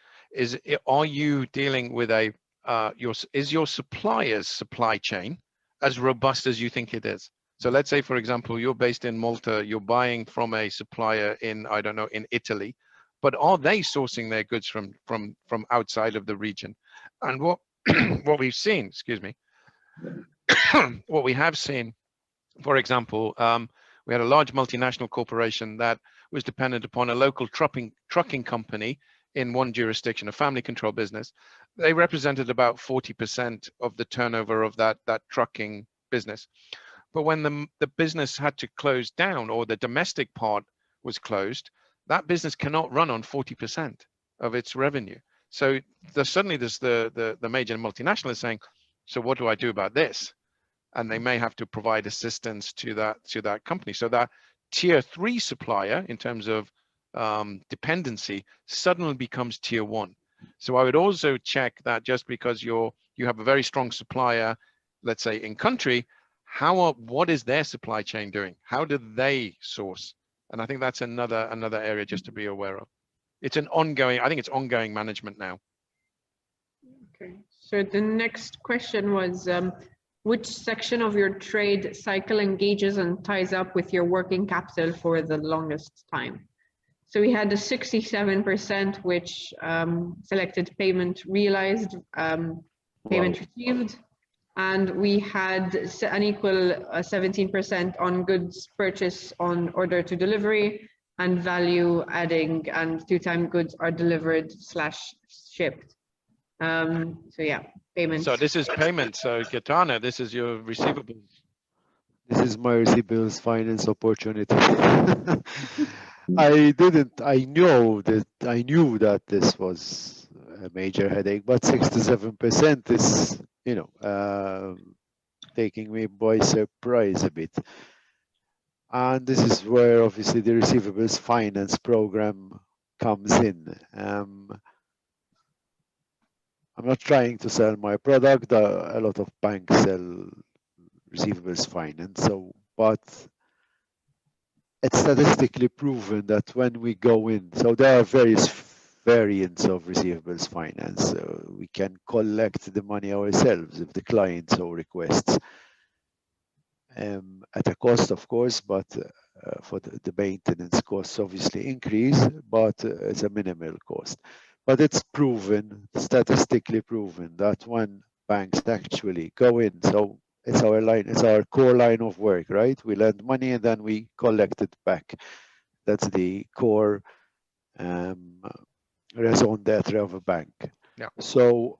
are you dealing with is your supplier's supply chain as robust as you think it is? So let's say, for example, you're based in Malta, you're buying from a supplier in, I don't know, in Italy, but are they sourcing their goods from outside of the region? And what we've seen, excuse me, what we have seen, for example, we had a large multinational corporation that was dependent upon a local trucking company in one jurisdiction, a family control business. They represented about 40% of the turnover of that trucking business. But when the business had to close down, or the domestic part was closed, that business cannot run on 40% of its revenue. So suddenly there's the major multinational is saying, so what do I do about this? And they may have to provide assistance to that company. So that tier 3 supplier in terms of dependency suddenly becomes tier 1. So I would also check that just because you have a very strong supplier, let's say in country, what is their supply chain doing? How do they source? And I think that's another area just to be aware of. It's an ongoing, I think it's ongoing management now. Okay, so the next question was, which section of your trade cycle engages and ties up with your working capital for the longest time? So we had a 67%, which selected payment realized, payment received. And we had an equal 17% on goods purchase on order to delivery, and value adding, and 2-time goods are delivered / shipped. So yeah, payments. So this is payment. So Ghaytano, this is your receivables. This is my receivables finance opportunity. I knew that this was a major headache, but 67% is, taking me by surprise a bit. And this is where obviously the receivables finance program comes in. I'm not trying to sell my product. A lot of banks sell receivables finance. But it's statistically proven that when we go in, so there are various variants of receivables finance. We can collect the money ourselves if the client so requests, at a cost, of course, but for the maintenance costs obviously increase, but it's a minimal cost. But it's proven, statistically proven, that when banks actually go in, so it's our core line of work, right? We lend money and then we collect it back. That's the core raison d'être of a bank. Yeah. So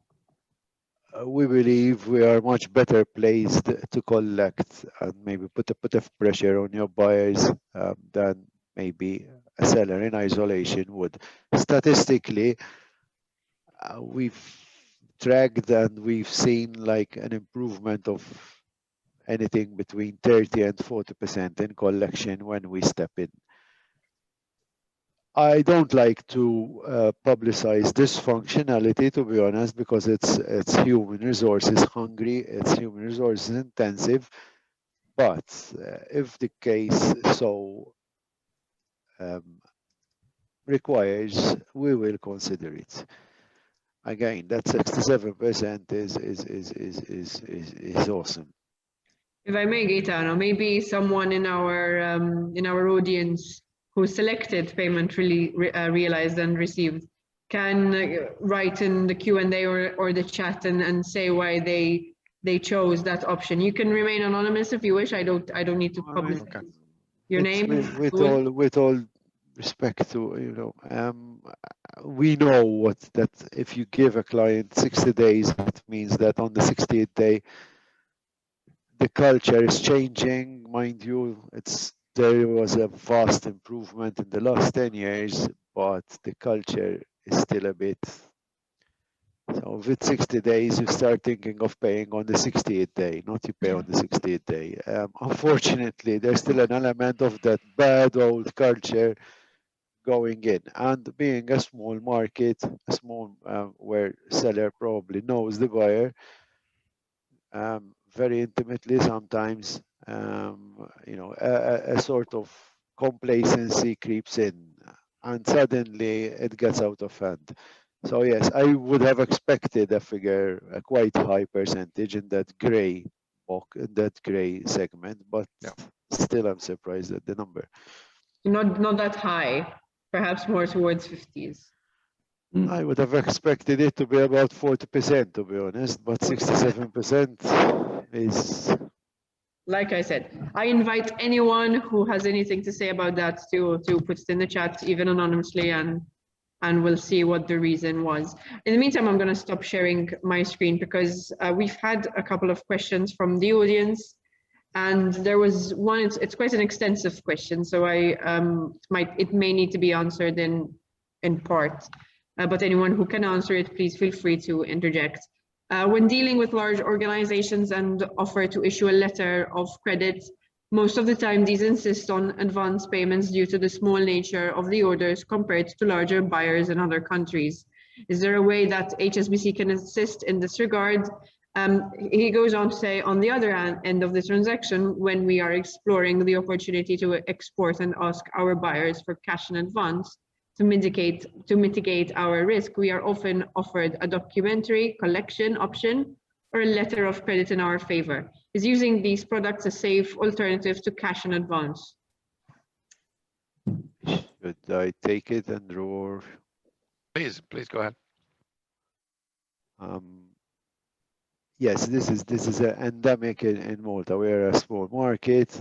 we believe we are much better placed to collect and maybe put a bit of pressure on your buyers than maybe a seller in isolation would. Statistically, we've tracked and we've seen like an improvement of anything between 30 and 40% in collection when we step in. I don't like to publicize this functionality, to be honest, because it's human resources hungry, it's human resources intensive. But if the case so requires, we will consider it. Again, that 67% is awesome. If I may, Gaetano, maybe someone in our audience who selected payment really realized and received can write in the Q&A or the chat and say why they chose that option. You can remain anonymous if you wish. I don't need to publish your name. With all respect to, we know that if you give a client 60 days, it means that on the 60th day the culture is changing. Mind you, there was a vast improvement in the last 10 years, but the culture is still a bit. So with 60 days, you start thinking of paying on the 68th day, not you pay on the 68th day. Unfortunately, there's still an element of that bad old culture going in. And being a small market, where seller probably knows the buyer very intimately sometimes, a sort of complacency creeps in and suddenly it gets out of hand. So yes, I would have expected a figure, a quite high percentage in that gray box, in that gray segment, but still I'm surprised at the number. Not that high, perhaps more towards 50s. I would have expected it to be about 40%, to be honest, but 67% is... Like I said, I invite anyone who has anything to say about that to put it in the chat, even anonymously, and we'll see what the reason was. In the meantime, I'm going to stop sharing my screen because we've had a couple of questions from the audience, and there was one. It's quite an extensive question, so it may need to be answered in part. But anyone who can answer it, please feel free to interject. When dealing with large organizations and offer to issue a letter of credit, most of the time these insist on advance payments due to the small nature of the orders compared to larger buyers in other countries. Is there a way that HSBC can assist in this regard? He goes on to say, on the other end of the transaction, when we are exploring the opportunity to export and ask our buyers for cash in advance, to mitigate our risk, we are often offered a documentary collection option or a letter of credit in our favor. Is using these products a safe alternative to cash in advance? Should I take it, Andrew? Or... Please go ahead. Yes, this is an endemic in Malta. We're a small market,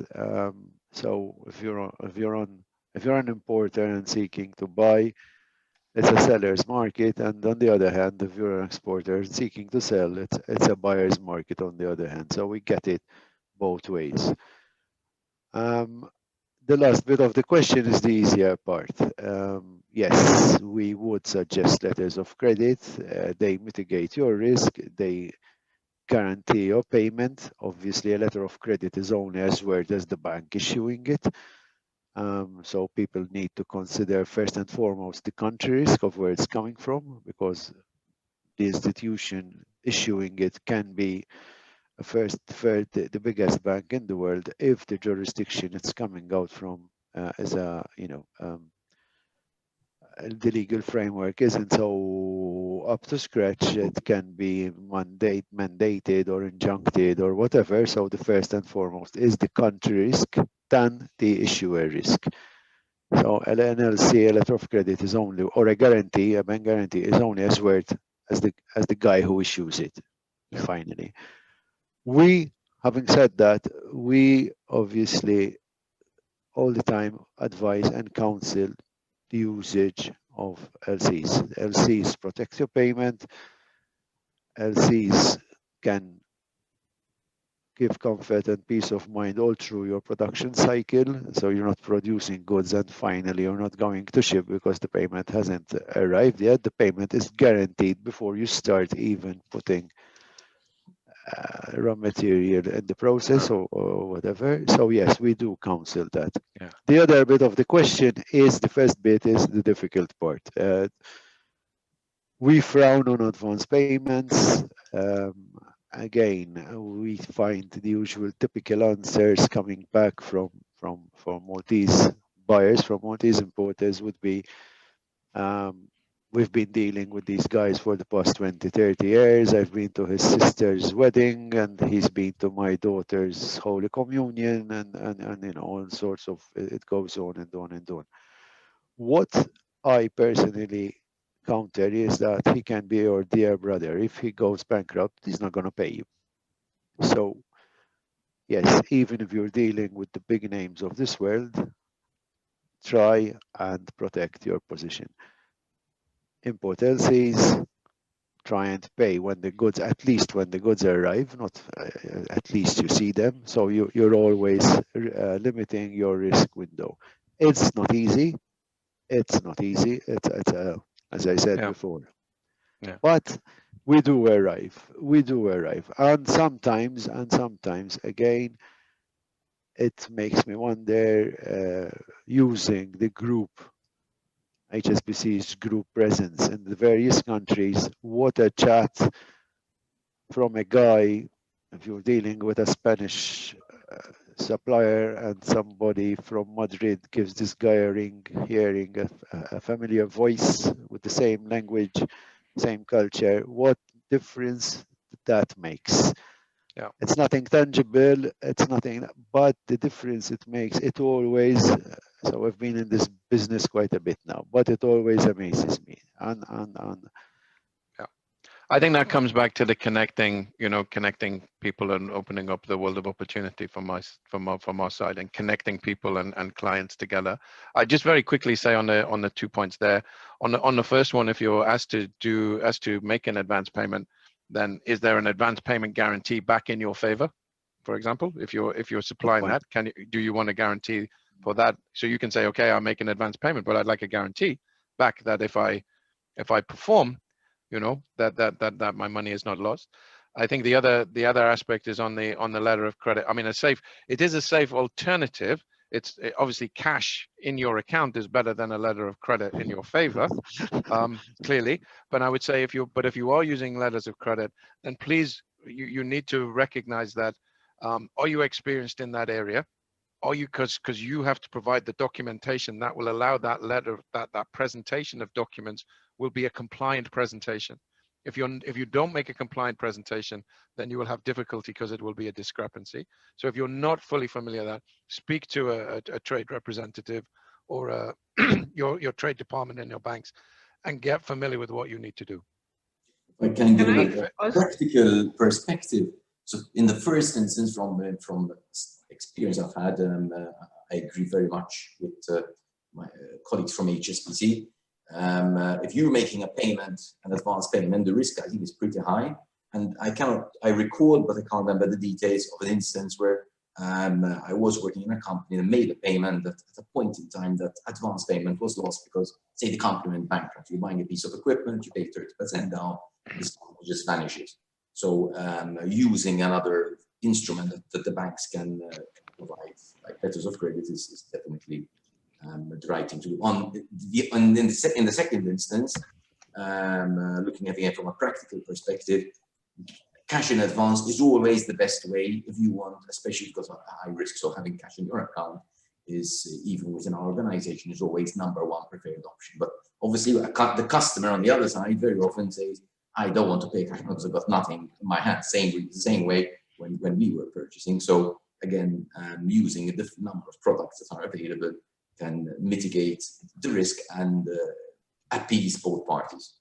so if you're an importer and seeking to buy, it's a seller's market, and on the other hand, if you're an exporter and seeking to sell, it's a buyer's market on the other hand. So we get it both ways. The last bit of the question is the easier part. Yes, we would suggest letters of credit. They mitigate your risk. They guarantee your payment. Obviously, a letter of credit is only as worth as the bank issuing it. So people need to consider first and foremost the country risk of where it's coming from, because the institution issuing it can be the biggest bank in the world if the jurisdiction it's coming out from the legal framework isn't so up to scratch. It can be mandated or injuncted or whatever. So the first and foremost is the country risk than the issuer risk. So LNLC, a letter of credit, is only, or a guarantee, a bank guarantee, is only as worth as the guy who issues it. Finally, having said that, we obviously all the time advise and counsel the usage of LCs. LCs protect your payment. LCs can give comfort and peace of mind all through your production cycle. So you're not producing goods and finally you're not going to ship because the payment hasn't arrived yet. The payment is guaranteed before you start even putting raw material in the process or whatever. So yes, we do counsel that. Yeah. The other bit of the question is, the first bit is the difficult part. We frown on advance payments. Again, we find the usual typical answers coming back from Maltese buyers, from Maltese importers would be, we've been dealing with these guys for the past 20, 30 years. I've been to his sister's wedding and he's been to my daughter's Holy Communion and you know, all sorts of, it goes on and on and on. What I personally counter is that he can be your dear brother. If he goes bankrupt, he's not going to pay you. So yes, even if you're dealing with the big names of this world, try and protect your position. Import LCs, try and pay when the goods, at least when the goods arrive, not at least you see them. So you're always limiting your risk window. It's not easy. It's not easy. It's as I said before. Yeah. But we do arrive. We do arrive. And sometimes again, it makes me wonder, using the group, HSBC's group presence in the various countries, what a chat from a guy, if you're dealing with a Spanish supplier and somebody from Madrid gives this guy a ring, hearing a familiar voice with the same language, same culture, what difference that makes. Yeah. It's nothing tangible, it's nothing, but the difference it makes, it always, so I've been in this business quite a bit now, but it always amazes me. And I think that comes back to the connecting people and opening up the world of opportunity from our side, and connecting people and clients together. I just very quickly say on the 2 points there. On the first one, if you're asked to make an advance payment, then is there an advance payment guarantee back in your favor? For example, if you're supplying that, do you want a guarantee for that? So you can say, okay, I'll make an advance payment, but I'd like a guarantee back that if I perform, that my money is not lost. I think the other aspect is on the letter of credit. I mean, it is a safe alternative. It's obviously cash in your account is better than a letter of credit in your favor, clearly. But I would say if you are using letters of credit, then please you need to recognize that. Are you experienced in that area? Are you, because you have to provide the documentation that will allow that letter, that presentation of documents will be a compliant presentation. If you don't make a compliant presentation, then you will have difficulty because it will be a discrepancy. So if you're not fully familiar with that, speak to a trade representative or your trade department in your banks and get familiar with what you need to do. I can give a practical perspective. So in the first instance, from experience I've had, I agree very much with my colleagues from HSBC. If you're making a payment, an advance payment, the risk I think is pretty high. And I recall, but I can't remember the details of an instance where I was working in a company and made a payment that at a point in time that advance payment was lost because, say, the company went bankrupt. You're buying a piece of equipment, you pay 30% down, this just vanishes. So using another instrument that the banks can provide, like letters of credit, is definitely the right thing to do. In the second instance, looking at it from a practical perspective, cash in advance is always the best way if you want, especially because of high risks of having cash in your account, is even within our organization is always #1 preferred option. But obviously the customer on the other side very often says, I don't want to pay cash because I've got nothing in my hand. Same way when we were purchasing. So again, using a different number of products that are available can mitigate the risk and appease both parties.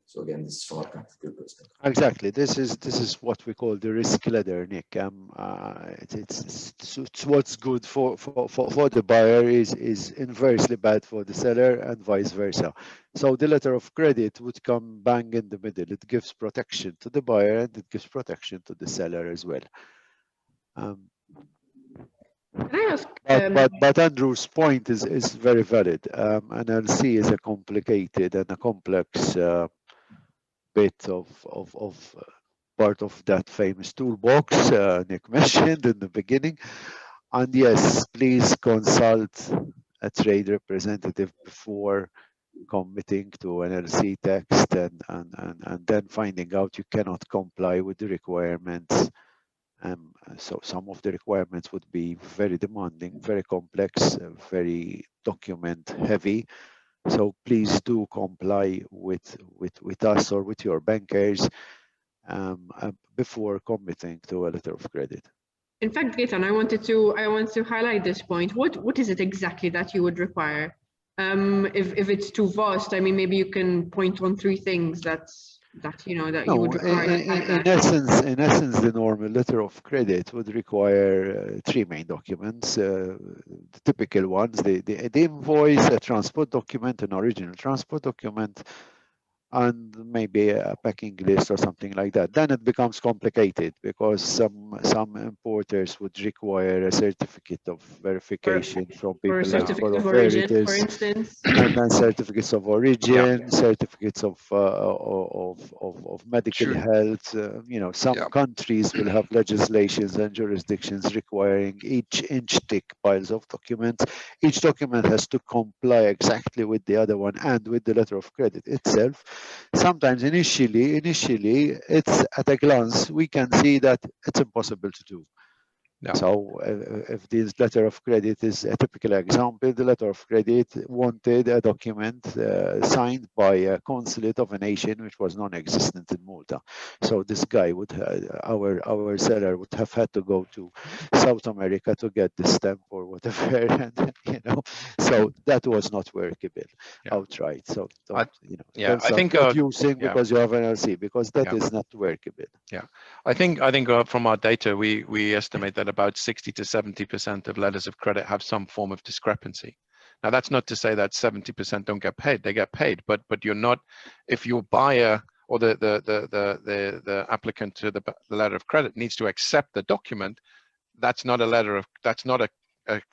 So again, this is from a practical perspective. Exactly. This is what we call the risk ladder, Nick. It's what's good for the buyer is inversely bad for the seller and vice versa. So the letter of credit would come bang in the middle. It gives protection to the buyer and it gives protection to the seller as well. Can I ask? But Andrew's point is very valid. NLC is a complicated and a complex bit of part of that famous toolbox Nick mentioned in the beginning. And yes, please consult a trade representative before committing to an NLC text and then finding out you cannot comply with the requirements. So some of the requirements would be very demanding, very complex, very document heavy. So please do comply with us or with your bankers before committing to a letter of credit. In fact, Gaetan, I want to highlight this point. What is it exactly that you would require? If it's too vast, I mean, maybe you can point on 3 things that you would require. In essence, the normal letter of credit would require 3 main documents. The typical ones: the invoice, a transport document, an original transport document, and maybe a packing list or something like that. Then it becomes complicated because some importers would require a certificate of verification from people like certificate of origin, Veritas, for instance, and then certificates of origin, certificates of medical health. Some countries will have legislations and jurisdictions requiring each inch thick piles of documents. Each document has to comply exactly with the other one and with the letter of credit itself. Sometimes initially it's at a glance we can see that it's impossible to do. So if this letter of credit is a typical example, the letter of credit wanted a document signed by a consulate of a nation which was non-existent in Malta. So this guy would our seller would have had to go to South America to get the stamp or whatever, and so that was not workable outright. So I think producing because you have an NLC, because that is not workable. I think from our data we estimate that about 60 to 70% of letters of credit have some form of discrepancy. Now that's not to say that 70% don't get paid. They get paid, but you're not, if your buyer or the applicant to the letter of credit needs to accept the document, that's not a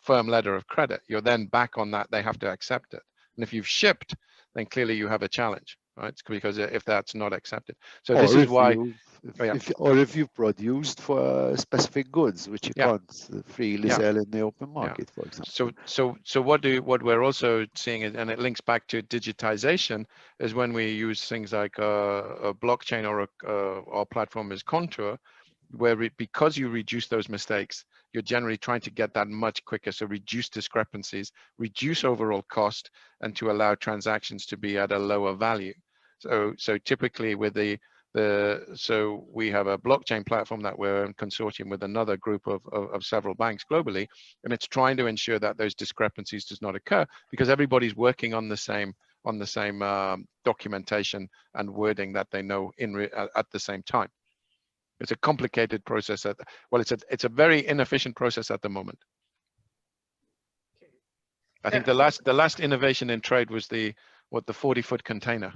firm letter of credit. You're then back on that. They have to accept it. And if you've shipped, then clearly you have a challenge, right? Because if that's not accepted. So this is why. If you produced for specific goods which you can't freely sell in the open market, for example. So what we're also seeing, and it links back to digitization, is when we use things like a blockchain or our platform is Contour, where because you reduce those mistakes, you're generally trying to get that much quicker. So reduce discrepancies, reduce overall cost, and to allow transactions to be at a lower value. So typically with so we have a blockchain platform that we're in consortium with another group of several banks globally, and it's trying to ensure that those discrepancies does not occur because everybody's working on the same documentation and wording that they know at the same time. It's a complicated process. It's a very inefficient process at the moment. I think the last innovation in trade was the 40-foot container.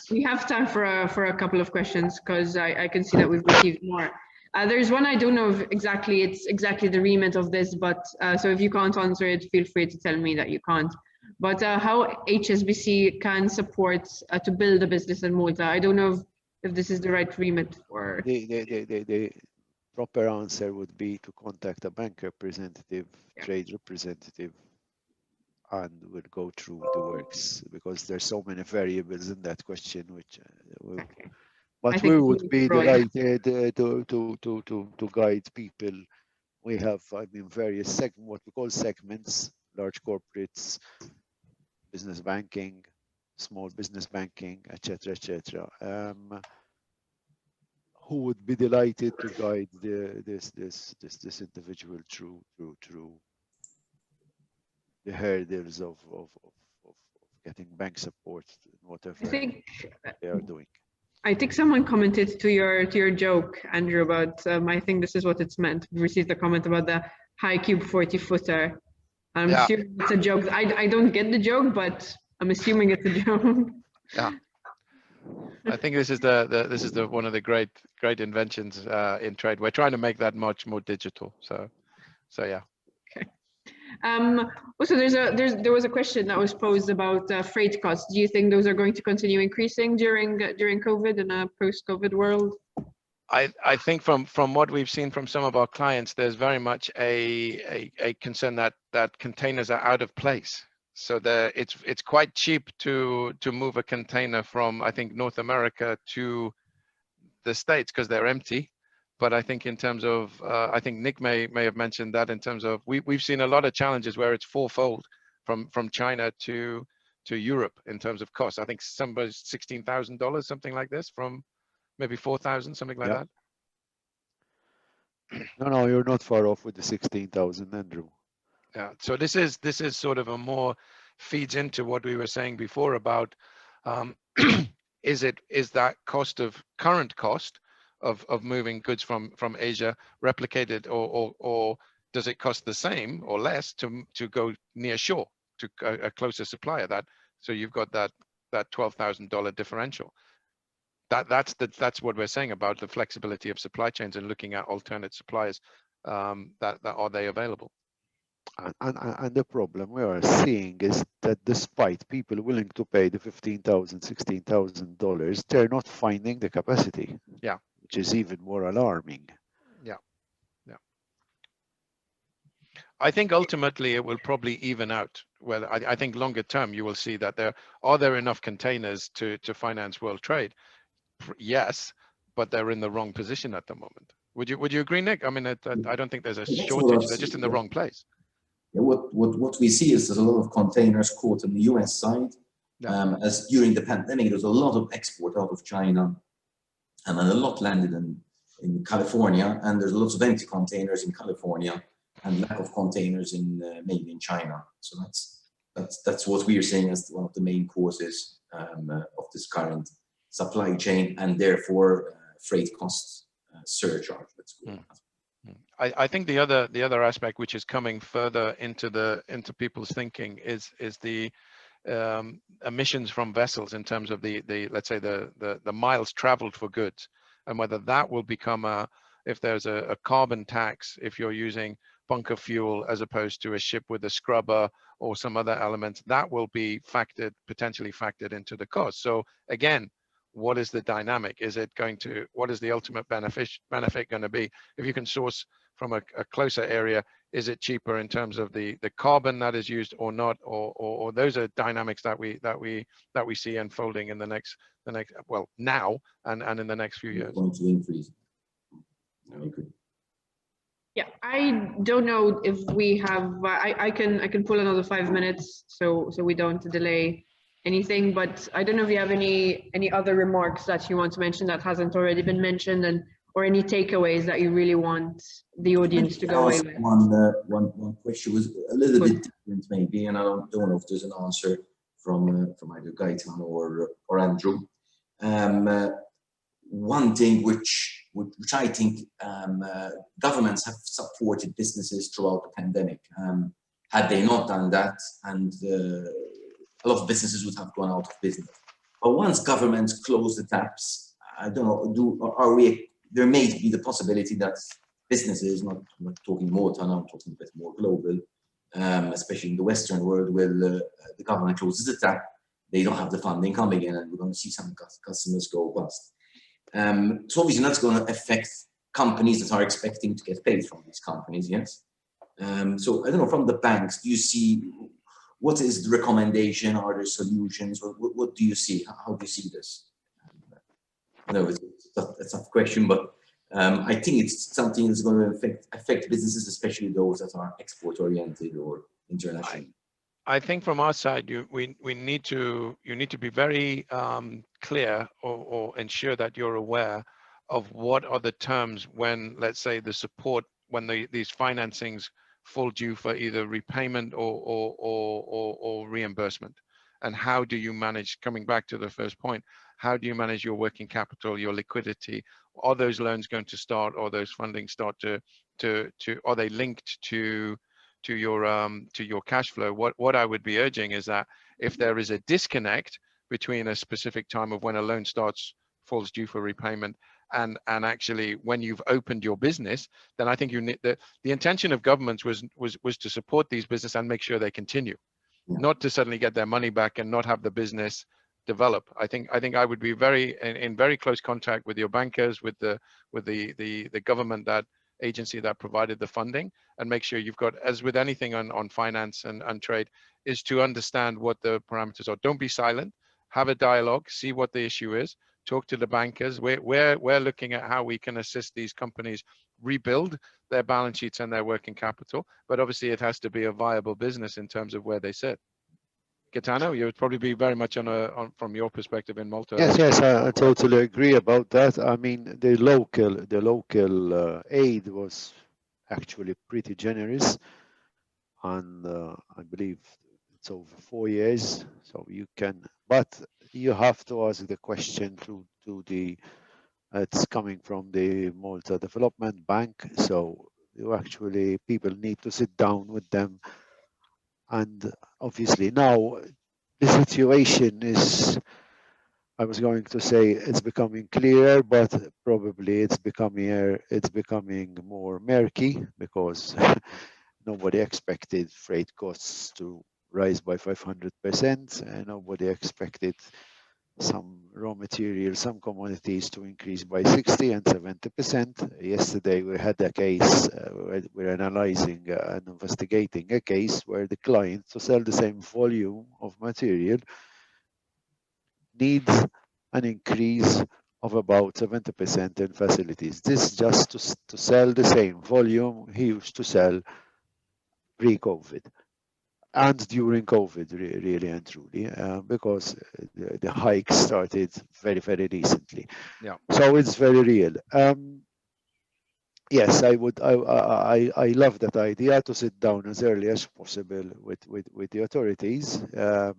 We have time for a couple of questions because I can see that we've received more. There's one I don't know if it's exactly the remit of this, but so if you can't answer it, feel free to tell me that you can't. But how HSBC can support to build a business in Malta? I don't know if this is the right remit for. The proper answer would be to contact a bank representative, trade representative, and we'll go through the works because there's so many variables in that question, which but we would be delighted to guide people. We have, various what we call segments: large corporates, business banking, small business banking, etc., etc. Who would be delighted to guide this individual through the hurdles of getting bank support, whatever I think they are doing. I think someone commented to your joke, Andrew, about I think this is what it's meant. We received a comment about the high cube 40-footer. I'm assuming it's a joke. I don't get the joke, but I'm assuming it's a joke. Yeah. I think this is the one of the great inventions in trade. We're trying to make that much more digital. So yeah. Okay. Also, there was a question that was posed about freight costs. Do you think those are going to continue increasing during COVID in a post-COVID world? I think from what we've seen from some of our clients, there's very much a concern that containers are out of place. So it's quite cheap to move a container from, I think, North America to the States because they're empty. But I think in terms of, I think Nick may have mentioned that in terms of, we've seen a lot of challenges where it's fourfold from China to Europe in terms of cost. I think somebody's $16,000, something like this, from maybe 4,000, something like that. No, you're not far off with the 16,000, Andrew. Yeah. So this is sort of a more feeds into what we were saying before about is that current cost of moving goods from Asia replicated or does it cost the same or less to go near shore to a closer supplier? So you've got that $12,000 differential. That's what we're saying about the flexibility of supply chains and looking at alternate suppliers that are they available. And the problem we are seeing is that despite people willing to pay the $15,000, $16,000, they're not finding the capacity. Yeah. Which is even more alarming. Yeah. I think ultimately it will probably even out. Well, I think longer term you will see that are there enough containers to finance world trade? Yes, but they're in the wrong position at the moment. Would you agree, Nick? I mean, I don't think there's a shortage. They're just in the wrong place. Yeah, what we see is there's a lot of containers caught on the US side. As during the pandemic, there's a lot of export out of China, and a lot landed in California, and there's lots of empty containers in California and lack of containers maybe in China. So that's what we are seeing as one of the main causes of this current supply chain, and therefore freight costs surcharge. Let's go. I think the other aspect which is coming further into people's thinking is the emissions from vessels in terms of the let's say the miles traveled for goods, and whether that will become if there's a carbon tax if you're using bunker fuel as opposed to a ship with a scrubber or some other element, that will be potentially factored into the cost. So again, what is the dynamic? What is the ultimate benefit going to be? If you can source from a closer area, is it cheaper in terms of the carbon that is used or not? Or those are dynamics that we see unfolding in the next well, now and in the next few years. Going to increase. Yeah, I don't know if we have. I can pull another 5 minutes, so we don't delay anything. But I don't know if you have any other remarks that you want to mention that hasn't already been mentioned, or any takeaways that you really want the audience to go away with. One question was a little bit different maybe, and I don't know if there's an answer from either Gaetan or Andrew. One thing which I think governments have supported businesses throughout the pandemic. Had they not done that, and a lot of businesses would have gone out of business. But once governments close the taps, I don't know, there may be the possibility that businesses, not talking Malta, now I'm talking a bit more global, especially in the Western world, where the government closes the tap, they don't have the funding coming in, and we're going to see some customers go bust. So obviously that's going to affect companies that are expecting to get paid from these companies, yes? So I don't know, from the banks, do you see, what is the recommendation? Are there solutions? What do you see? How do you see this? I know it's a tough question, but I think it's something that's going to affect businesses, especially those that are export-oriented or international. I think from our side, you need to be very clear or ensure that you're aware of what are the terms when, let's say, the support, when these financings fall due for either repayment or reimbursement. And how do you manage, coming back to the first point, how do you manage your working capital, your liquidity? Are those loans going to start, or those funding start to are they linked to your cash flow? What I would be urging is that if there is a disconnect between a specific time of when a loan falls due for repayment and actually when you've opened your business, then I think you need the intention of governments was to support these businesses and make sure they continue, not to suddenly get their money back and not have the business develop. I think I would be in very close contact with your bankers, with the government, that agency that provided the funding, and make sure you've got, as with anything on finance and trade, is to understand what the parameters are. Don't be silent. Have a dialogue. See what the issue is. Talk to the bankers. We're looking at how we can assist these companies rebuild their balance sheets and their working capital. But obviously, it has to be a viable business in terms of where they sit. Gaetano, you would probably be very much on from your perspective in Malta. Yes, I totally agree about that. I mean, the local aid was actually pretty generous, and I believe it's over 4 years. So you can, but you have to ask the question to the. It's coming from the Malta Development Bank, so people need to sit down with them. And obviously now the situation is, I was going to say it's becoming clearer, but probably it's becoming more murky, because nobody expected freight costs to rise by 500%, and nobody expected some raw materials, some commodities to increase by 60 and 70%. Yesterday we had a case, we're analyzing and investigating a case where the client, to sell the same volume of material, needs an increase of about 70% in facilities. This just to sell the same volume he used to sell pre-COVID. And during COVID, really and truly, because the hike started very, very recently. Yeah. So it's very real. Yes, I love that idea to sit down as early as possible with the authorities to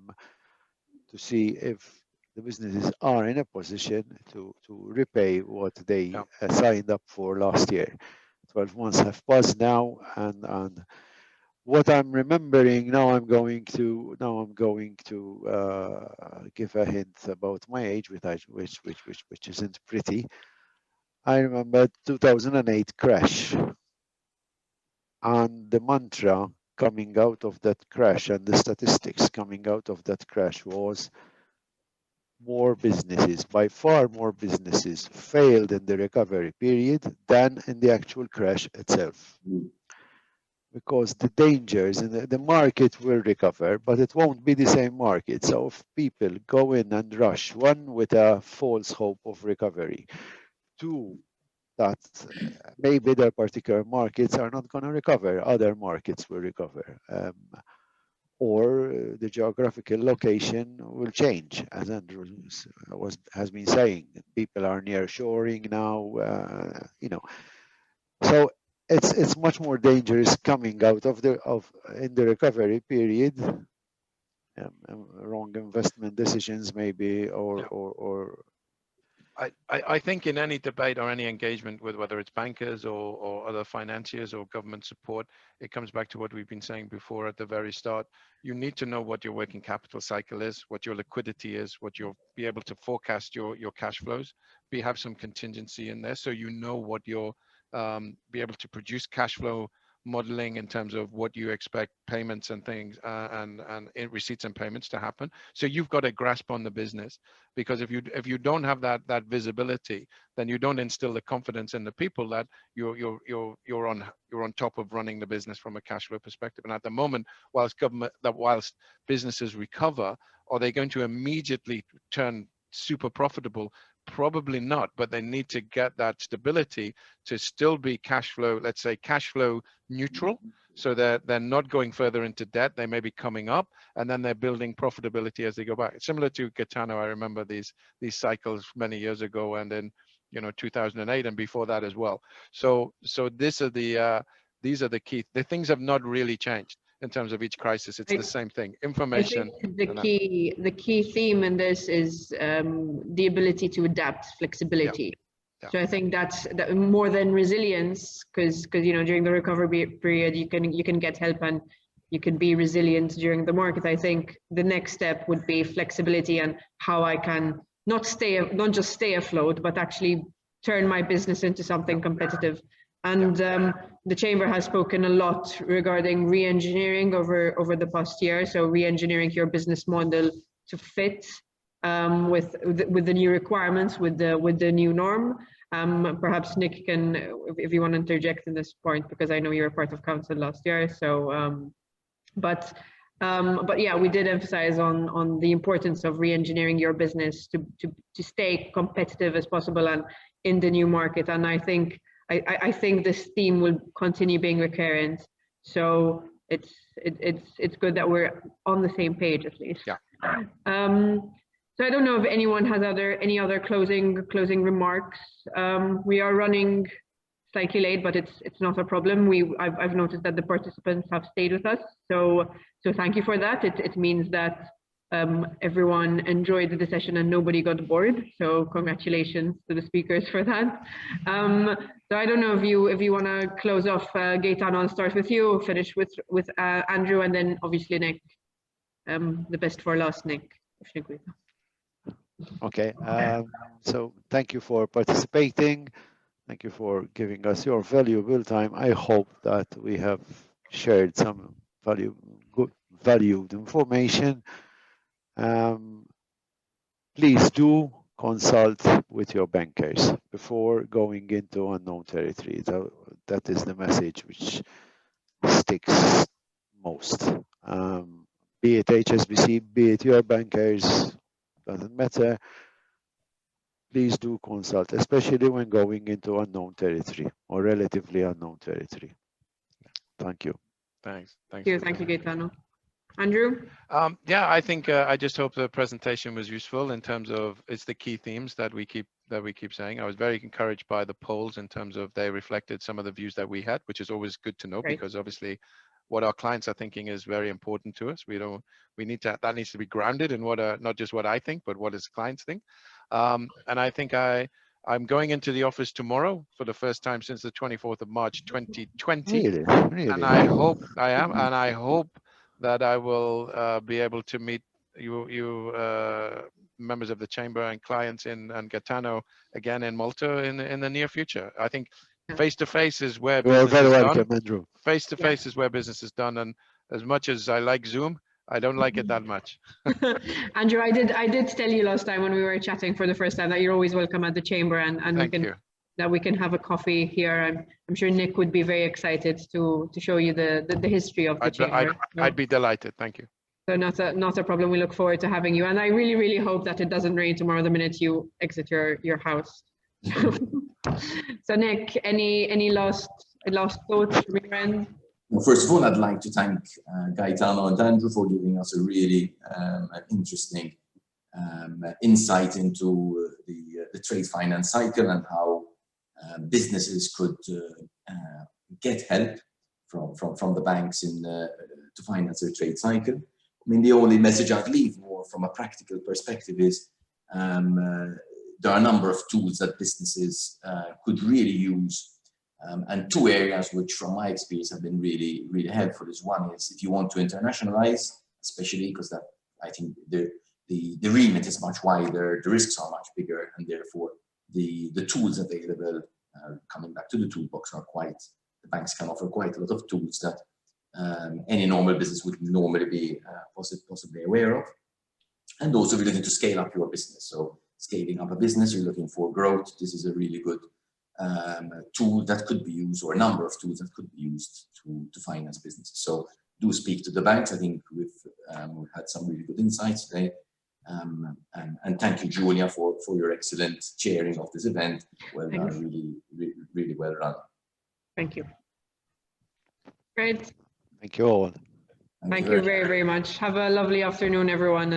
see if the businesses are in a position to repay what they signed up for last year. 12 months have passed now, and what I'm remembering now, I'm going to give a hint about my age, which isn't pretty. I remember 2008 crash, and the mantra coming out of that crash and the statistics coming out of that crash was more businesses, by far more businesses, failed in the recovery period than in the actual crash itself. Because the dangers in the market will recover, but it won't be the same market. So if people go in and rush, one, with a false hope of recovery, two, that maybe their particular markets are not going to recover, other markets will recover, or the geographical location will change, as Andrew has been saying. People are nearshoring now, so it's much more dangerous coming out in the recovery period. Wrong investment decisions, maybe, or I think in any debate or any engagement with whether it's bankers or other financiers or government support, it comes back to what we've been saying before at the very start. You need to know what your working capital cycle is, what your liquidity is, what you'll be able to forecast your cash flows. Have some contingency in there, so you know what you're be able to produce cash flow modeling in terms of what you expect payments and things and receipts and payments to happen. So you've got a grasp on the business, because if you don't have that visibility, then you don't instill the confidence in the people that you're on top of running the business from a cash flow perspective. And at the moment, whilst businesses recover, are they going to immediately turn super profitable? Probably not, but they need to get that stability to still be cash flow, let's say cash flow neutral, so that they're not going further into debt. They may be coming up, and then they're building profitability as they go back. It's similar to Gaetano. I remember these cycles many years ago, and then 2008 and before that as well. So these are the key. The things have not really changed. in terms of each crisis. It's the same thing, I information. think the key theme in this is the ability to adapt, flexibility. Yeah. So I think that's more than resilience, because you know, during the recovery period you can get help and you can be resilient during the market. I think the next step would be flexibility and how I can not just stay afloat, but actually turn my business into something competitive. And the Chamber has spoken a lot regarding re-engineering over the past year. So re-engineering your business model to fit with the new requirements, with the new norm. Perhaps Nick can, if you want to interject in this point, because I know you were part of council last year. So, but yeah, we did emphasize on the importance of re-engineering your business to stay competitive as possible and in the new market. And I think this theme will continue being recurrent. So it's good that we're on the same page at least. Yeah. So I don't know if anyone has any other closing remarks. We are running slightly late, but it's not a problem. I've noticed that the participants have stayed with us, so thank you for that. It means that everyone enjoyed the session and nobody got bored. So congratulations to the speakers for that. So I don't know if you want to close off, Gaetano. I'll start with you. Finish with Andrew, and then obviously Nick. The best for last, Nick. Okay. So thank you for participating. Thank you for giving us your valuable time. I hope that we have shared some valued information. Please do consult with your bankers before going into unknown territory. That is the message which sticks most. Be it HSBC, be it your bankers, doesn't matter. Please do consult, especially when going into unknown territory or relatively unknown territory. Thank you. Thanks. Thank you, Gaetano. Andrew? Yeah, I think I just hope the presentation was useful in terms of it's the key themes that we keep saying. I was very encouraged by the polls in terms of they reflected some of the views that we had, which is always good to know. Great. Because obviously what our clients are thinking is very important to us. That needs to be grounded in not just what I think, but what his clients think. And I think I'm going into the office tomorrow for the first time since the 24th of March 2020. Really? And I hope that I will be able to meet you members of the Chamber and clients and Gaetano again in Malta in the near future. I think face-to-face is where business is done. Andrew. Face-to-face is where business is done. And as much as I like Zoom, I don't like it that much. Andrew, I did tell you last time when we were chatting for the first time that you're always welcome at the Chamber, and that we can have a coffee here. I'm sure Nick would be very excited to show you the history of the Chamber. I'd be delighted. Thank you. So not a problem. We look forward to having you, and I really, really hope that it doesn't rain tomorrow the minute you exit your house. So Nick, any last thoughts from your end? Well, first of all, I'd like to thank Gaetano and Andrew for giving us a really interesting insight into the trade finance cycle and how businesses could get help from the banks to finance their trade cycle. I mean, the only message I'd leave more from a practical perspective is there are a number of tools that businesses could really use. And two areas which, from my experience, have been really, really helpful is one is if you want to internationalize, especially because that I think the remit is much wider, the risks are much bigger, and therefore the tools available, coming back to the toolbox, the banks can offer quite a lot of tools that any normal business would normally be possibly aware of. And also, if you're looking to scale up your business, so scaling up a business, you're looking for growth, this is a really good tool that could be used, or a number of tools that could be used to finance businesses. So do speak to the banks. I think we've had some really good insights today. And thank you, Julia, for your excellent chairing of this event. Well done, really well done. Thank you. Great. Thank you all. Thank you very, very much. Have a lovely afternoon, everyone,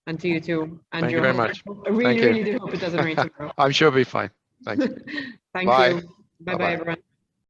and to you too, Andrew. Thank you very much. I really do hope it doesn't rain tomorrow. I'm sure it'll be fine. Thanks. Thank you. Bye-bye, everyone.